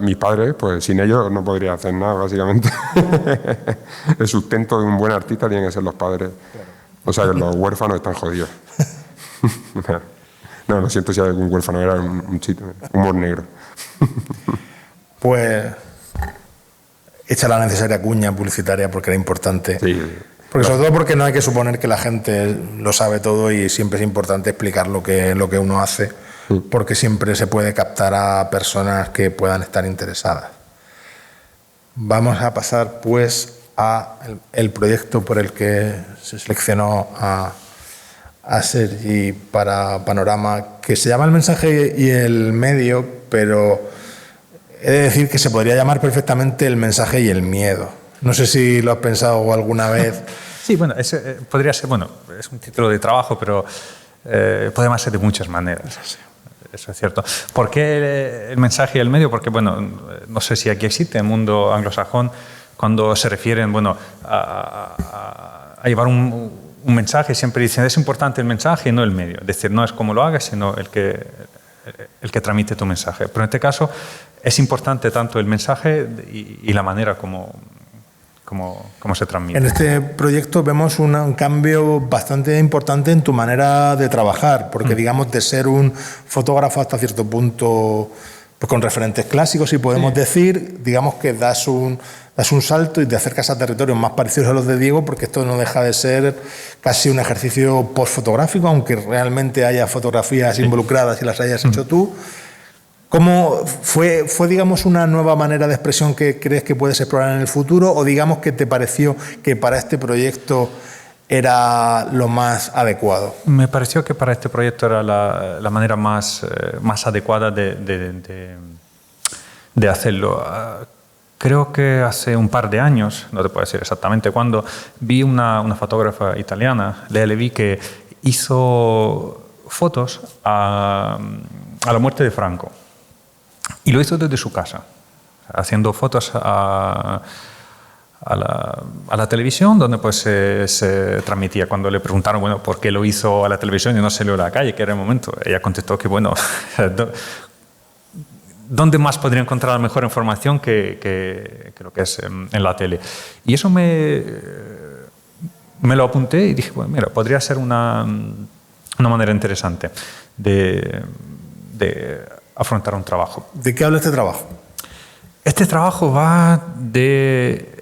Mis padres, pues sin ellos no podría hacer nada, básicamente. El sustento de un buen artista tienen que ser los padres. Claro. O sea, que los huérfanos están jodidos. No, lo siento si hay algún huérfano, era un chiste, humor negro. Pues... hecha la necesaria cuña publicitaria porque era importante. Sí. Porque sobre todo porque no hay que suponer que la gente lo sabe todo y siempre es importante explicar lo que uno hace, porque siempre se puede captar a personas que puedan estar interesadas. Vamos a pasar pues a el proyecto por el que se seleccionó a Sergi para Panorama, que se llama El mensaje y el medio, pero he de decir que se podría llamar perfectamente El mensaje y el miedo. No sé si lo has pensado alguna vez. Sí, bueno, podría ser, bueno, es un título de trabajo, pero podría ser de muchas maneras. Eso es cierto. ¿Por qué el mensaje y el medio? Porque, bueno, no sé si aquí existe en el mundo anglosajón, cuando se refieren, bueno, a llevar un mensaje, siempre dicen, es importante el mensaje y no el medio. Es decir, no es cómo lo hagas, sino el que tramite tu mensaje. Pero en este caso es importante tanto el mensaje y la manera como se transmite. En este proyecto vemos un cambio bastante importante en tu manera de trabajar, porque digamos de ser un fotógrafo hasta cierto punto pues con referentes clásicos, si podemos decir, digamos que das un salto y te acercas a territorios más parecidos a los de Diego, porque esto no deja de ser casi un ejercicio postfotográfico, aunque realmente haya fotografías involucradas y las hayas hecho tú. ¿Cómo fue, digamos, una nueva manera de expresión que crees que puedes explorar en el futuro? ¿O digamos que te pareció que para este proyecto era lo más adecuado? Me pareció que para este proyecto era la manera más adecuada de hacerlo. Creo que hace un par de años, no te puedo decir exactamente cuándo, vi una fotógrafa italiana, Lea Levi, que hizo fotos a la muerte de Franco. Y lo hizo desde su casa, haciendo fotos a la televisión, donde pues se transmitía. Cuando le preguntaron, bueno, por qué lo hizo a la televisión y no salió a la calle, que era el momento, ella contestó que, bueno, ¿dónde más podría encontrar la mejor información que lo que es en la tele? Y eso me lo apunté y dije, bueno, mira, podría ser una manera interesante de afrontar un trabajo. ¿De qué habla este trabajo? Este trabajo va de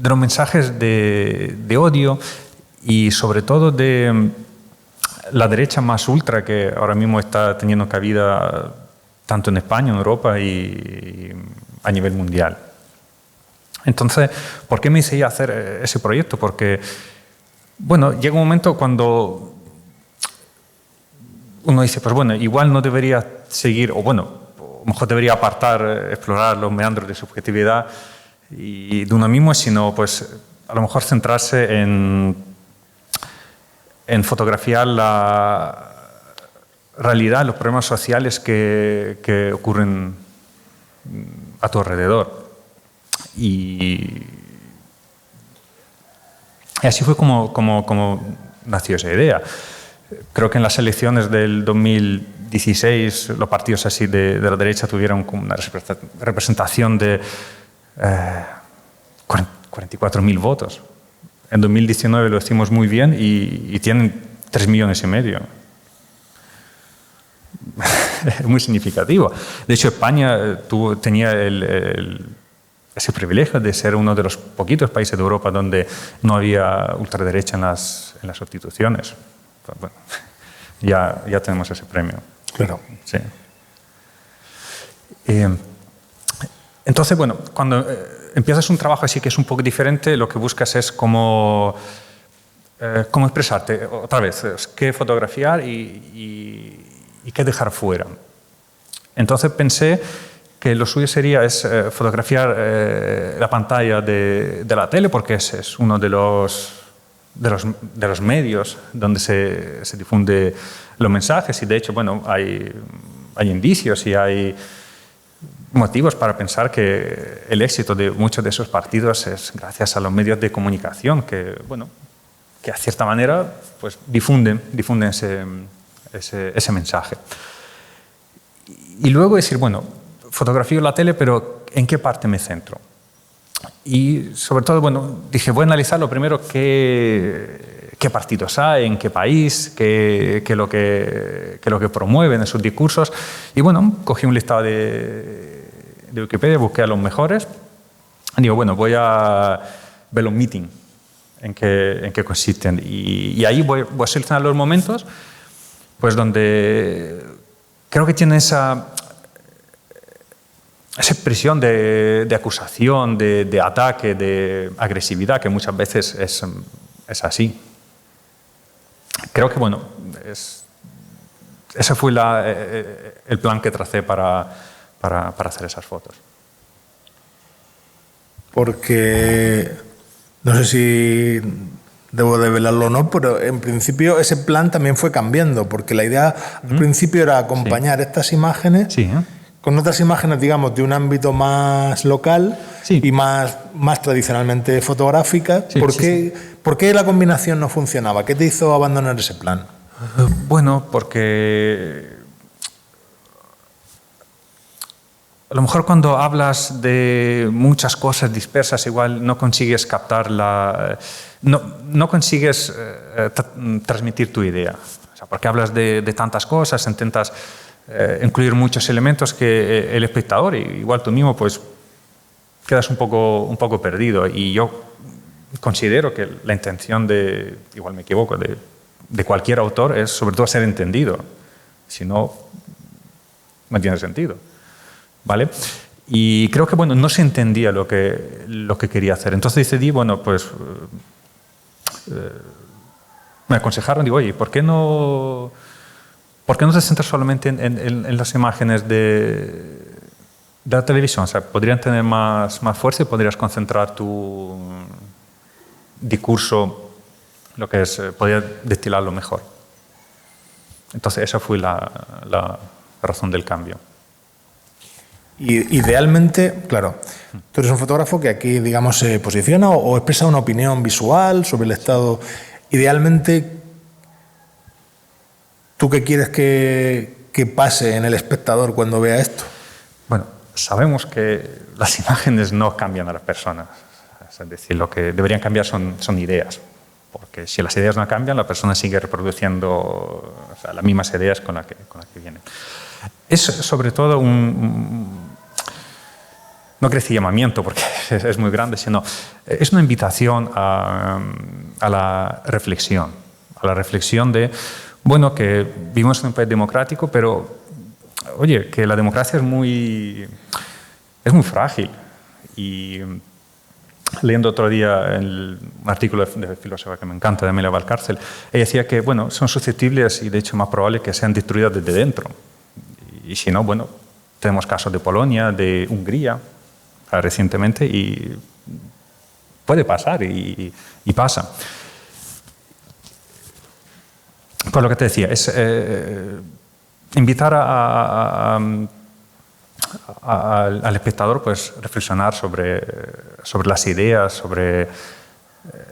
los mensajes de odio y sobre todo de la derecha más ultra que ahora mismo está teniendo cabida tanto en España, en Europa y a nivel mundial. Entonces, ¿por qué me hice hacer ese proyecto? Porque, bueno, llega un momento cuando uno dice, pues bueno, igual no debería seguir, o bueno, a lo mejor debería explorar los meandros de subjetividad y de uno mismo, sino pues a lo mejor centrarse en fotografiar la realidad, los problemas sociales que ocurren a tu alrededor. Y así fue como nació esa idea. Creo que en las elecciones del 2016 los partidos así de la derecha tuvieron como una representación de 44.000 votos. En 2019 lo hicimos muy bien y tienen 3,5 millones. Es muy significativo. De hecho, España tenía ese privilegio de ser uno de los poquitos países de Europa donde no había ultraderecha en las instituciones. Bueno, ya tenemos ese premio. Claro. Sí. Entonces, bueno, cuando empiezas un trabajo así que es un poco diferente, lo que buscas es cómo expresarte. Otra vez, qué fotografiar y qué dejar fuera. Entonces pensé que lo suyo sería fotografiar la pantalla de la tele, porque es uno de los medios donde se difunde los mensajes y de hecho, bueno, hay indicios y hay motivos para pensar que el éxito de muchos de esos partidos es gracias a los medios de comunicación que, bueno, que a cierta manera pues difunden ese mensaje. Y luego decir, bueno, fotografío la tele, pero ¿en qué parte me centro? Y sobre todo, bueno, dije, voy a analizar lo primero qué partidos hay, en qué país, qué es lo que promueven en sus discursos. Y bueno, cogí un listado de Wikipedia, busqué a los mejores. Y digo, bueno, voy a ver los meetings, en qué consisten. Y ahí voy a seleccionar los momentos pues donde creo que tiene esa expresión de acusación, de ataque, de agresividad, que muchas veces es así. Creo que, bueno, ese fue el plan que tracé para hacer esas fotos. Porque, no sé si debo develarlo o no, pero en principio ese plan también fue cambiando, porque la idea al principio era acompañar estas imágenes con otras imágenes, digamos, de un ámbito más local y más tradicionalmente fotográficas. ¿Por qué la combinación no funcionaba? ¿Qué te hizo abandonar ese plan? Bueno, porque a lo mejor cuando hablas de muchas cosas dispersas igual no consigues captar no consigues transmitir tu idea. O sea, porque hablas de tantas cosas, intentas incluir muchos elementos que el espectador, igual tú mismo, pues quedas un poco perdido. Y yo considero que la intención igual me equivoco, de cualquier autor es sobre todo ser entendido. Si no, no tiene sentido. ¿Vale? Y creo que, bueno, no se entendía lo que quería hacer. Entonces decidí, bueno, pues me aconsejaron, digo, oye, ¿por qué no te centras solamente en las imágenes de la televisión? O sea, podrían tener más fuerza y podrías concentrar tu discurso, lo que es, podrías destilarlo mejor. Entonces, esa fue la razón del cambio. Y idealmente, claro, tú eres un fotógrafo que aquí, digamos, se posiciona o expresa una opinión visual sobre el estado. Idealmente, ¿tú qué quieres que pase en el espectador cuando vea esto? Bueno, sabemos que las imágenes no cambian a las personas. Es decir, lo que deberían cambiar son ideas. Porque si las ideas no cambian, la persona sigue reproduciendo, o sea, las mismas ideas con las que vienen. Es sobre todo no quiero decir llamamiento porque es muy grande, sino es una invitación a la reflexión. A la reflexión de, bueno, que vivimos en un país democrático, pero, oye, que la democracia es muy frágil. Y leyendo otro día un artículo de filósofa que me encanta, de Amelia Valcárcel, ella decía que, bueno, son susceptibles y de hecho más probable que sean destruidas desde dentro. Y si no, bueno, tenemos casos de Polonia, de Hungría, recientemente, y puede pasar y pasa. Pues lo que te decía, es invitar al espectador pues reflexionar sobre las ideas, sobre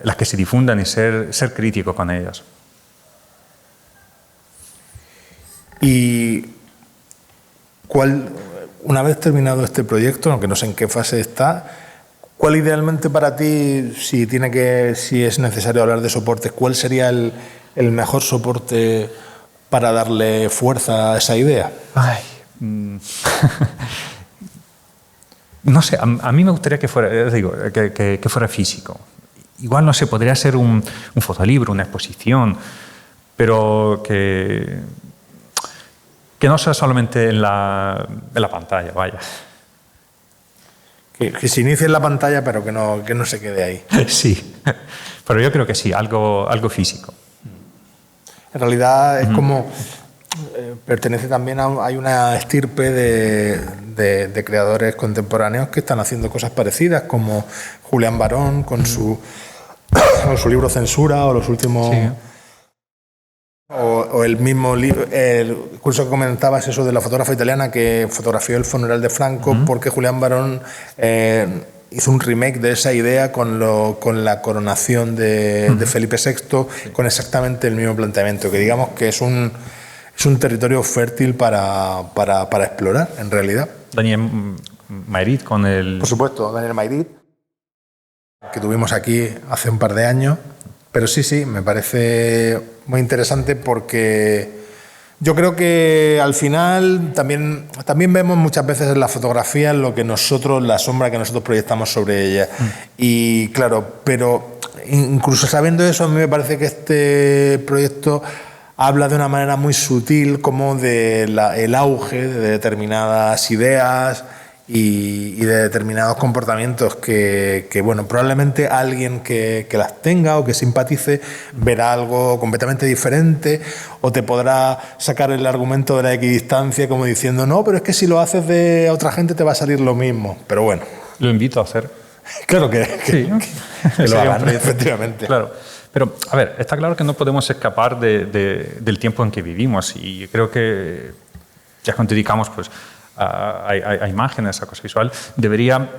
las que se difundan y ser crítico con ellas. Y una vez terminado este proyecto, aunque no sé en qué fase está, ¿cuál idealmente para ti, si es necesario hablar de soportes, cuál sería el mejor soporte para darle fuerza a esa idea? No sé, a mí me gustaría que fuera, que fuera físico. Igual, no sé, podría ser un fotolibro, una exposición, pero que no sea solamente en la pantalla, vaya. Que se inicie en la pantalla, pero que no se quede ahí. Sí, pero yo creo que sí, algo físico. En realidad es como... pertenece también hay una estirpe de creadores contemporáneos que están haciendo cosas parecidas, como Julián Barón con su libro Censura, o los últimos... Sí. O el mismo libro, el curso que comentabas, eso de la fotógrafa italiana que fotografió el funeral de Franco, porque Julián Barón hizo un remake de esa idea con la coronación de Felipe VI, con exactamente el mismo planteamiento, que digamos que es un territorio fértil para explorar, en realidad. Daniel Mayrit con el... Por supuesto, Daniel Mayrit, que tuvimos aquí hace un par de años. Pero sí, me parece muy interesante porque yo creo que al final también vemos muchas veces en la fotografía la sombra que nosotros proyectamos sobre ella. Y claro, pero incluso sabiendo eso, a mí me parece que este proyecto habla de una manera muy sutil como el auge de determinadas ideas y de determinados comportamientos que bueno, probablemente alguien que las tenga o que simpatice verá algo completamente diferente, o te podrá sacar el argumento de la equidistancia como diciendo, no, pero es que si lo haces de otra gente te va a salir lo mismo. Pero bueno. Lo invito a hacer. Claro que lo hagan, efectivamente. Claro. Pero, a ver, está claro que no podemos escapar del tiempo en que vivimos, y creo que ya cuando dedicamos pues, a imágenes, a cosa visual, debería,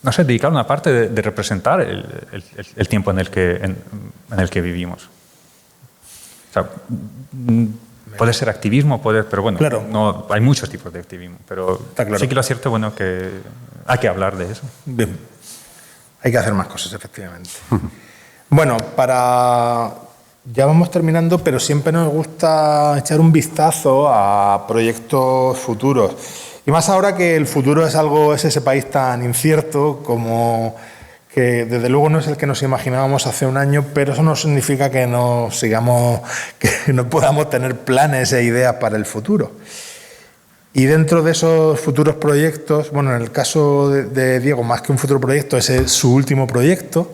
no sé, dedicar una parte de representar el tiempo en el que vivimos. O sea, puede ser activismo, pero bueno, claro. No, hay muchos tipos de activismo, pero claro. Sí que lo cierto, bueno, que hay que hablar de eso. Bien. Hay que hacer más cosas, efectivamente. Bueno, ya vamos terminando, pero siempre nos gusta echar un vistazo a proyectos futuros. Y más ahora que el futuro es ese país tan incierto como que desde luego no es el que nos imaginábamos hace un año, pero eso no significa que no podamos tener planes e ideas para el futuro. Y dentro de esos futuros proyectos, bueno, en el caso de Diego, más que un futuro proyecto, ese es su último proyecto.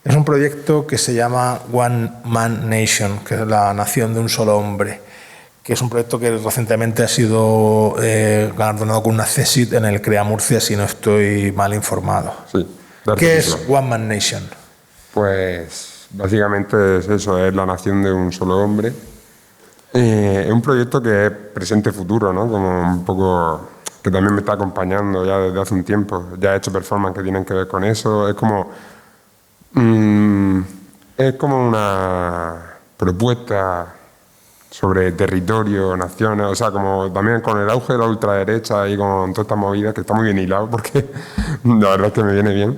Es un proyecto que se llama One Man Nation, que es la nación de un solo hombre, que es un proyecto que recientemente ha sido galardonado con una CSIC en el CREA Murcia, si no estoy mal informado. Sí. ¿Qué es One Man Nation? Pues básicamente es eso, es la nación de un solo hombre. Es un proyecto que es presente-futuro, ¿no? Como un poco que también me está acompañando ya desde hace un tiempo. Ya he hecho performances que tienen que ver con eso. Es como una propuesta sobre territorio, naciones, o sea, como también con el auge de la ultraderecha y con toda esta movida, que está muy bien hilado porque la verdad es que me viene bien.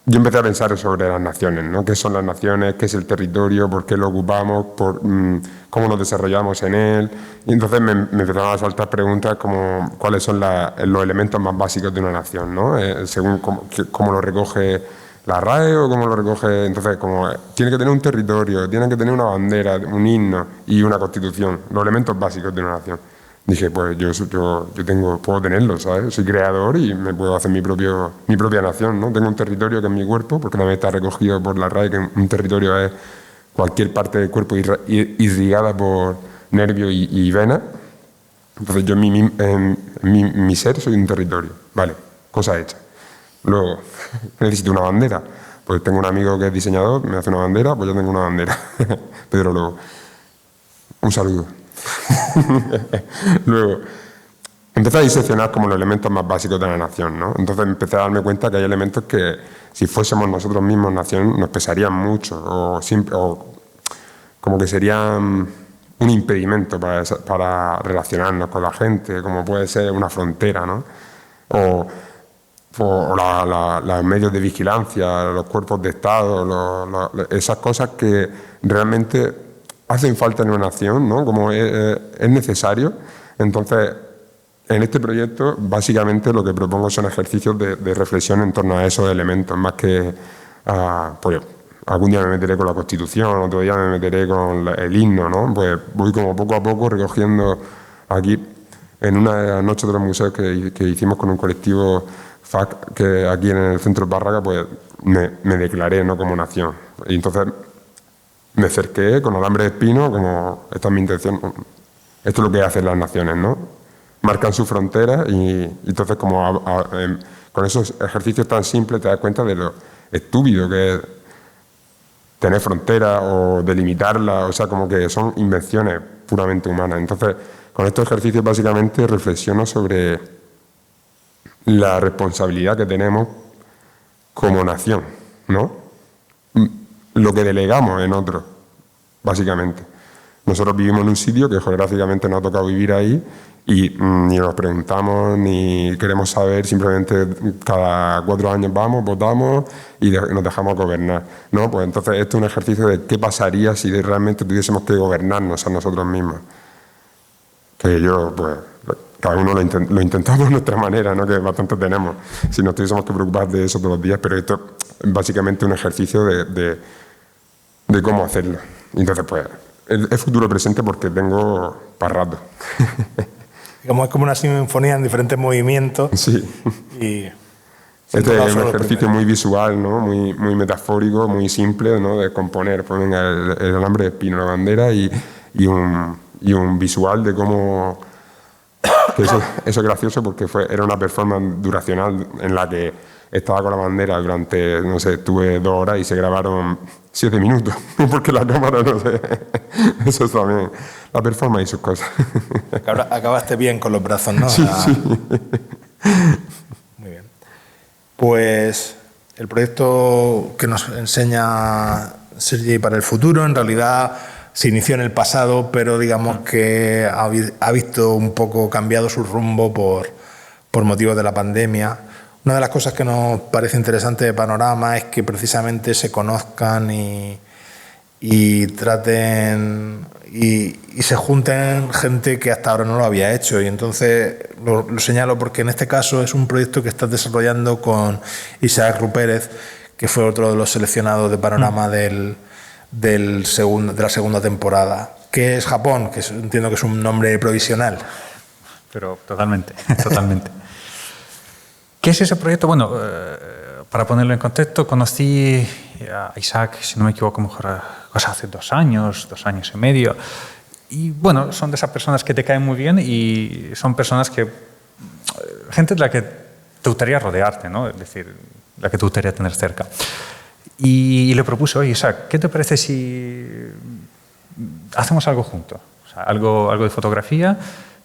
Yo empecé a pensar sobre las naciones, ¿no? ¿Qué son las naciones? ¿Qué es el territorio? ¿Por qué lo ocupamos? ¿Cómo nos desarrollamos en él? Y entonces me empezaron a saltar preguntas como cuáles son los elementos más básicos de una nación, ¿no? Según cómo lo recoge la RAE o cómo lo recoge. Entonces, como tiene que tener un territorio, tiene que tener una bandera, un himno y una constitución, los elementos básicos de una nación. Dije, pues yo puedo tenerlo, ¿sabes? Soy creador y me puedo hacer mi propia nación, ¿no? Tengo un territorio que es mi cuerpo, porque también está recogido por la RAE que un territorio es cualquier parte del cuerpo irrigada por nervio y vena. Entonces yo en mi ser soy un territorio, vale, cosa hecha. Luego, necesito una bandera. Pues tengo un amigo que es diseñador, me hace una bandera, pues yo tengo una bandera. Pedro Lobo. Un saludo. Luego, empecé a diseccionar como los elementos más básicos de la nación, ¿no? Entonces empecé a darme cuenta que hay elementos que, si fuésemos nosotros mismos nación, nos pesarían mucho, o como que serían un impedimento para relacionarnos con la gente, como puede ser una frontera, ¿no? O los medios de vigilancia, los cuerpos de Estado, esas cosas que realmente hacen falta en una nación, ¿no? Como es necesario. Entonces, en este proyecto, básicamente lo que propongo son ejercicios de reflexión en torno a esos elementos, más que, pues, algún día me meteré con la Constitución, otro día me meteré con el himno, ¿no? Pues voy como poco a poco recogiendo aquí, en una de las noches de los museos que hicimos con un colectivo FAC, que aquí en el centro de Párraga, pues me declaré, ¿no? Como nación. Y entonces me acerqué con alambre de espino, como esta es mi intención, esto es lo que hacen las naciones, ¿no? Marcan sus fronteras y entonces como con esos ejercicios tan simples te das cuenta de lo estúpido que es tener fronteras o delimitarlas, o sea, como que son invenciones puramente humanas. Entonces, con estos ejercicios básicamente reflexiono sobre la responsabilidad que tenemos como nación, ¿no? Lo que delegamos en otros, básicamente. Nosotros vivimos en un sitio que geográficamente nos ha tocado vivir ahí y ni nos preguntamos ni queremos saber, simplemente cada 4 años vamos, votamos y nos dejamos gobernar, ¿no? Pues entonces esto es un ejercicio de qué pasaría si realmente tuviésemos que gobernarnos a nosotros mismos. Que pues, cada uno lo intentamos de nuestra manera, ¿no? Que bastante tenemos, si nos tuviésemos que preocupar de eso todos los días, pero esto es básicamente un ejercicio de cómo hacerlo. Entonces, pues, es futuro presente porque tengo para rato. Digamos, es como una sinfonía en diferentes movimientos. Sí. Y este es un ejercicio muy visual, ¿no? Muy metafórico, muy simple, ¿no? De componer, pues venga, el alambre de espino, la bandera y un visual de cómo... Que eso es gracioso porque era una performance duracional en la que estaba con la bandera durante, no sé, estuve 2 horas y se grabaron 7 minutos, porque la cámara, no sé, eso es también, la performance y sus cosas. Acabaste bien con los brazos, ¿no? Sí, sí. Muy bien. Pues el proyecto que nos enseña Sergi para el futuro, en realidad se inició en el pasado, pero digamos que ha visto un poco cambiado su rumbo por motivos de la pandemia. Una de las cosas que nos parece interesante de Panorama es que precisamente se conozcan y traten y se junten gente que hasta ahora no lo había hecho. Y entonces lo señalo porque en este caso es un proyecto que estás desarrollando con Isaac Rupérez, que fue otro de los seleccionados de Panorama de la segunda temporada. ¿Qué es Japón? Que entiendo que es un nombre provisional. Pero totalmente, totalmente. ¿Qué es ese proyecto? Bueno, para ponerlo en contexto, conocí a Isaac, si no me equivoco, mejor hace 2 años, 2 años y medio. Y bueno, son de esas personas que te caen muy bien y son personas que, gente de la que te gustaría rodearte, ¿no? Es decir, la que te gustaría tener cerca. Y le propuse, oye, Isaac, ¿qué te parece si hacemos algo juntos? O sea, algo de fotografía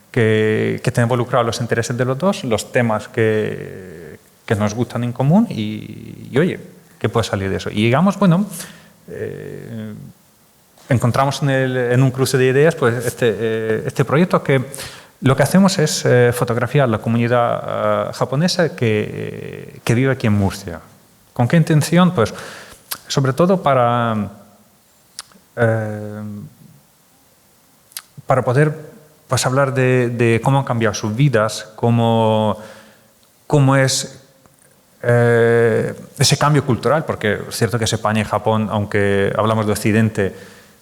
que te involucra los intereses de los dos, los temas que nos gustan en común y oye, ¿qué puede salir de eso? Y digamos, bueno, encontramos en un cruce de ideas pues este proyecto que lo que hacemos es fotografiar la comunidad japonesa que vive aquí en Murcia. ¿Con qué intención? Pues sobre todo para poder pues, hablar de cómo han cambiado sus vidas, cómo es ese cambio cultural, porque es cierto que España y Japón, aunque hablamos de Occidente,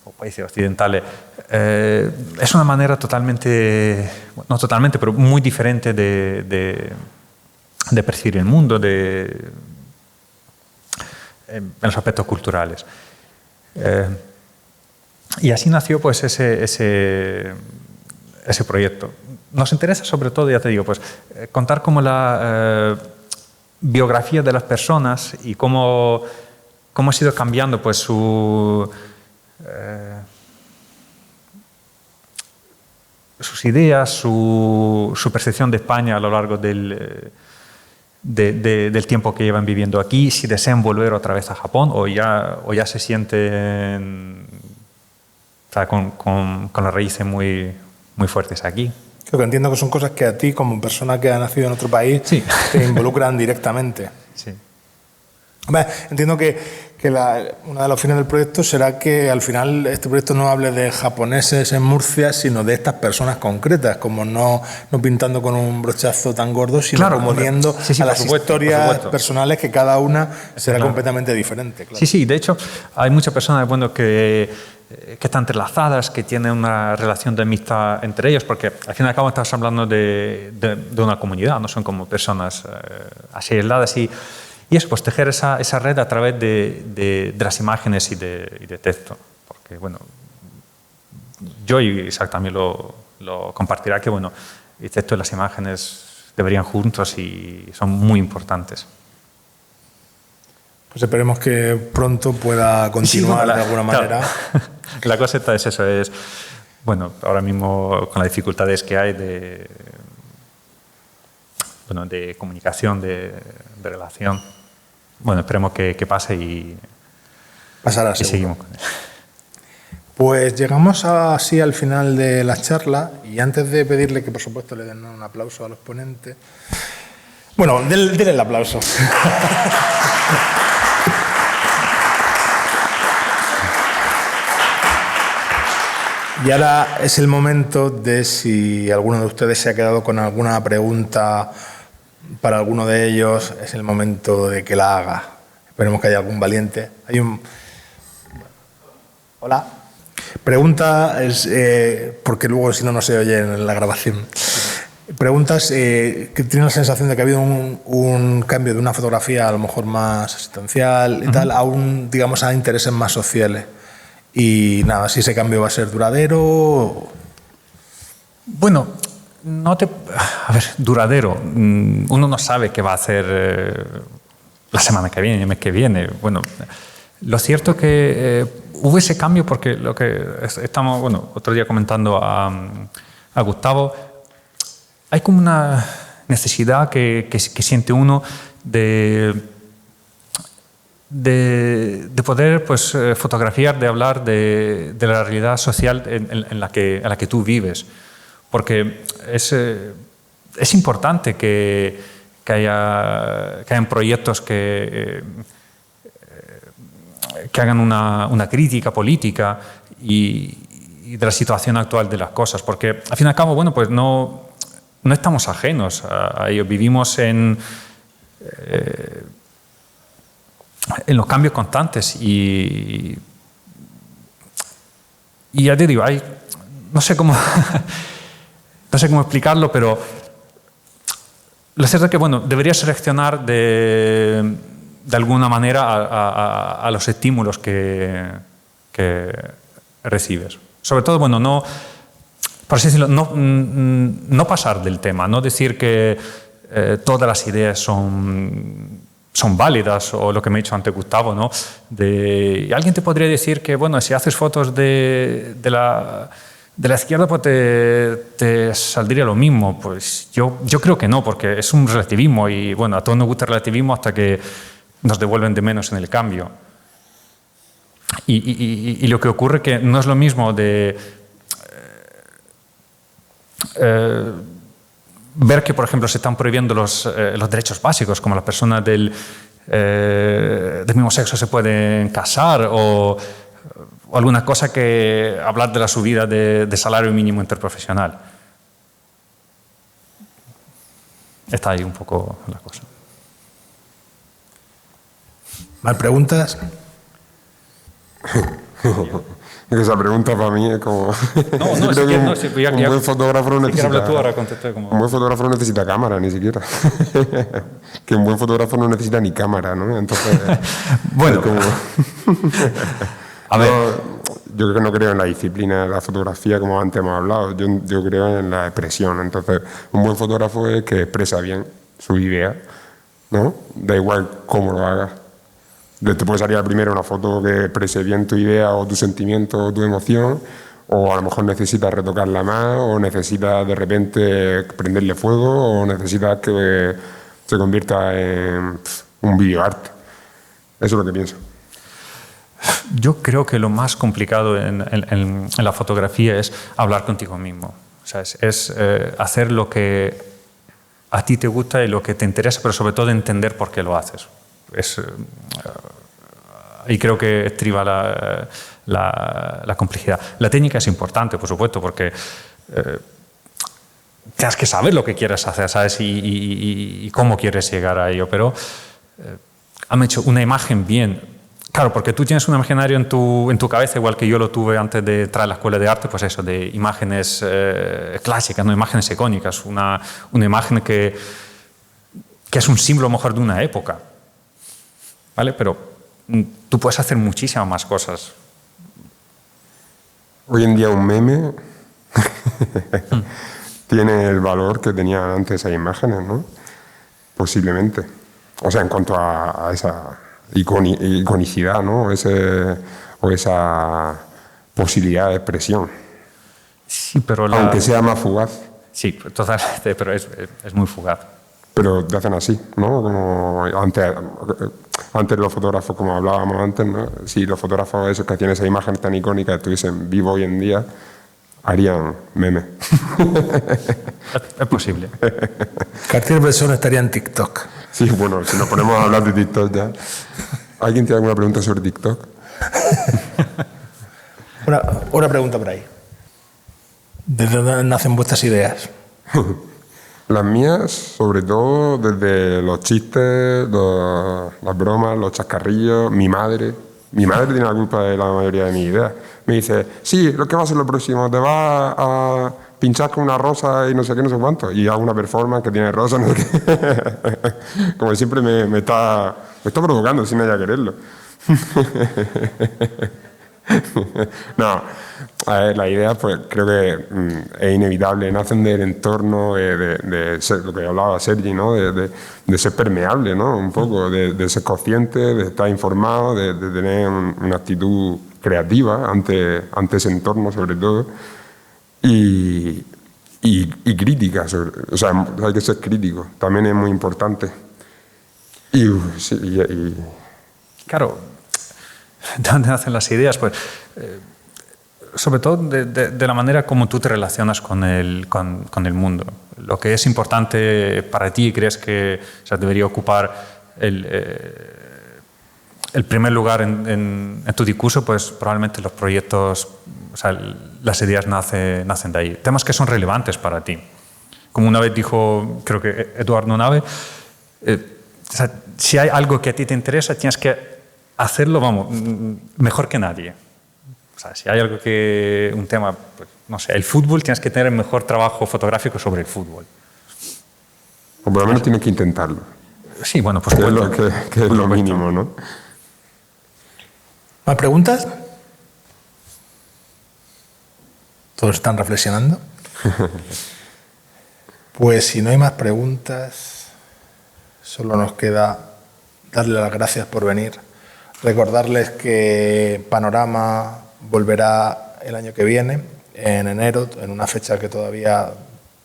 o países occidentales, es una manera totalmente, no totalmente, pero muy diferente de percibir el mundo, en los aspectos culturales. Y así nació pues ese proyecto. Nos interesa sobre todo, ya te digo, pues contar cómo la biografía de las personas y cómo ha sido cambiando pues sus ideas, su percepción de España a lo largo del tiempo que llevan viviendo aquí, si desean volver otra vez a Japón o ya se sienten con las raíces muy fuertes aquí. Creo que entiendo que son cosas que a ti, como persona que ha nacido en otro país, sí, te involucran directamente. Sí. Entiendo que una de las fines del proyecto será que al final este proyecto no hable de japoneses en Murcia, sino de estas personas concretas, como no pintando con un brochazo tan gordo, sino claro, como viendo a las historias personales que cada una será completamente diferente. Claro. Sí, de hecho hay muchas personas que están entrelazadas, que tienen una relación de amistad entre ellos, porque al fin y al cabo estás hablando de una comunidad, no son como personas así aisladas y eso, pues tejer esa red a través de las imágenes y de texto. Porque, bueno, yo y Isaac también lo compartirá, que, bueno, el texto y las imágenes deberían juntos y son muy importantes. Pues esperemos que pronto pueda continuar de alguna manera. Claro. La cosa es eso, bueno, ahora mismo con las dificultades que hay de comunicación, de relación. Bueno, esperemos que pase y pasará, y seguimos con eso. Pues llegamos así al final de la charla y antes de pedirle que por supuesto le den un aplauso a los ponentes, bueno, denle el aplauso. Y ahora es el momento de si alguno de ustedes se ha quedado con alguna pregunta para alguno de ellos, es el momento de que la haga. Esperemos que haya algún valiente. Hola. Pregunta, porque luego si no, no se oye en la grabación. Preguntas que tienen la sensación de que ha habido un cambio de una fotografía a lo mejor más existencial y tal, a intereses más sociales. Y nada, si ese cambio va a ser duradero. Bueno, a ver, duradero. Uno no sabe qué va a hacer la semana que viene, el mes que viene. Bueno, lo cierto es que hubo ese cambio porque lo que estamos, bueno, otro día comentando a Gustavo, hay como una necesidad que siente uno de poder pues, fotografiar, de hablar de la realidad social en la que tú vives. Porque es importante que hayan proyectos que hagan una crítica política y de la situación actual de las cosas. Porque, al fin y al cabo, bueno, pues no estamos ajenos a ello. Vivimos en los cambios constantes y ya te digo, no sé cómo explicarlo, pero lo cierto es que bueno, debería seleccionar de de alguna manera a los estímulos que recibes. Sobre todo, bueno, no, por así decirlo, no pasar del tema, no decir que todas las ideas son válidas, o lo que me ha dicho antes Gustavo, ¿no? Y alguien te podría decir que, bueno, si haces fotos de la izquierda, pues te saldría lo mismo. Pues yo creo que no, porque es un relativismo y, bueno, a todos nos gusta el relativismo hasta que nos devuelven de menos en el cambio. Y lo que ocurre que no es lo mismo de ver que, por ejemplo, se están prohibiendo los derechos básicos, como las personas del mismo sexo se pueden casar, o alguna cosa, que hablar de la subida de salario mínimo interprofesional. Está ahí un poco la cosa. ¿Más preguntas? Esa pregunta para mí es como... No, creo que un buen fotógrafo no necesita... Tú ahora contesté como... Un buen fotógrafo no necesita cámara, ni siquiera. Que un buen fotógrafo no necesita ni cámara, ¿no? Entonces... Bueno, como... a ver... Yo no creo en la disciplina de la fotografía, como antes hemos hablado. Yo creo en la expresión. Entonces, un buen fotógrafo es que expresa bien su idea, ¿no? Da igual cómo lo hagas. Te puede salir primero una foto que exprese bien tu idea o tu sentimiento o tu emoción, o a lo mejor necesitas retocarla más, o necesitas de repente prenderle fuego, o necesitas que se convierta en un videoarte. Eso es lo que pienso. Yo creo que lo más complicado en la fotografía es hablar contigo mismo. O sea, es hacer lo que a ti te gusta y lo que te interesa, pero sobre todo entender por qué lo haces. Y creo que estriba la complejidad. La técnica es importante, por supuesto, porque tienes que saber lo que quieres hacer, ¿sabes? Y cómo quieres llegar a ello. Pero han hecho una imagen bien. Claro, porque tú tienes un imaginario en tu cabeza, igual que yo lo tuve antes de entrar a la escuela de arte, pues eso, de imágenes clásicas, ¿no? Imágenes icónicas, una imagen que es un símbolo a lo mejor de una época, ¿vale? Pero tú puedes hacer muchísimas más cosas. Hoy en día un meme tiene el valor que tenían antes esas imágenes, ¿no? Posiblemente. O sea, en cuanto a esa iconicidad, ¿no? O esa posibilidad de expresión. Sí, pero aunque sea más fugaz. Sí, totalmente, pero es muy fugaz. Pero te hacen así, ¿no? Como antes los fotógrafos, como hablábamos antes, ¿no? Si los fotógrafos esos que tienen esa imagen tan icónica estuviesen vivos hoy en día, harían memes. Es posible. Cartier-Bresson estaría en TikTok. Sí, bueno, si nos ponemos a hablar de TikTok ya. ¿Alguien tiene alguna pregunta sobre TikTok? Una pregunta por ahí. ¿Desde dónde nacen vuestras ideas? Las mías, sobre todo, desde los chistes, las bromas, los chascarrillos. Mi madre tiene la culpa de la mayoría de mis ideas. Me dice, sí, ¿qué va a ser lo próximo? ¿Te vas a pinchar con una rosa y no sé qué, no sé cuánto? Y hago una performance que tiene rosa, no sé qué. Como siempre me está provocando sin ella quererlo. No, a ver, la idea, pues creo que es inevitable, nacen del entorno de ser, lo que hablaba Sergi, ¿no? De ser permeable, ¿no? Un poco, de ser consciente, de estar informado, de tener una actitud creativa ante ese entorno, sobre todo, y crítica, o sea, hay que ser crítico, también es muy importante. Claro, ¿de dónde nacen las ideas? Pues, sobre todo de la manera como tú te relacionas con el mundo. Lo que es importante para ti y crees que, o sea, debería ocupar el primer lugar en tu discurso, pues probablemente los proyectos, o sea, las ideas nacen de ahí. Temas que son relevantes para ti. Como una vez dijo, creo que Eduardo Nave, o sea, si hay algo que a ti te interesa, tienes que hacerlo, vamos, mejor que nadie. O sea, si hay algo un tema, pues, no sé, el fútbol, tienes que tener el mejor trabajo fotográfico sobre el fútbol. O por lo menos tienes que intentarlo. Sí, bueno, pues que es cuento. que es lo mínimo, ¿no? ¿Más preguntas? ¿Todos están reflexionando? Pues si no hay más preguntas, solo nos queda darle las gracias por venir. Recordarles que Panorama volverá el año que viene, en enero, en una fecha que todavía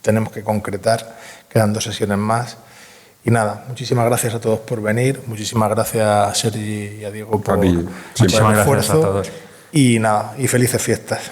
tenemos que concretar. Quedan 2 sesiones más. Y nada, muchísimas gracias a todos por venir. Muchísimas gracias a Sergi y a Diego por ti. el Muchísimas gracias esfuerzo. a todos. Y nada, y felices fiestas.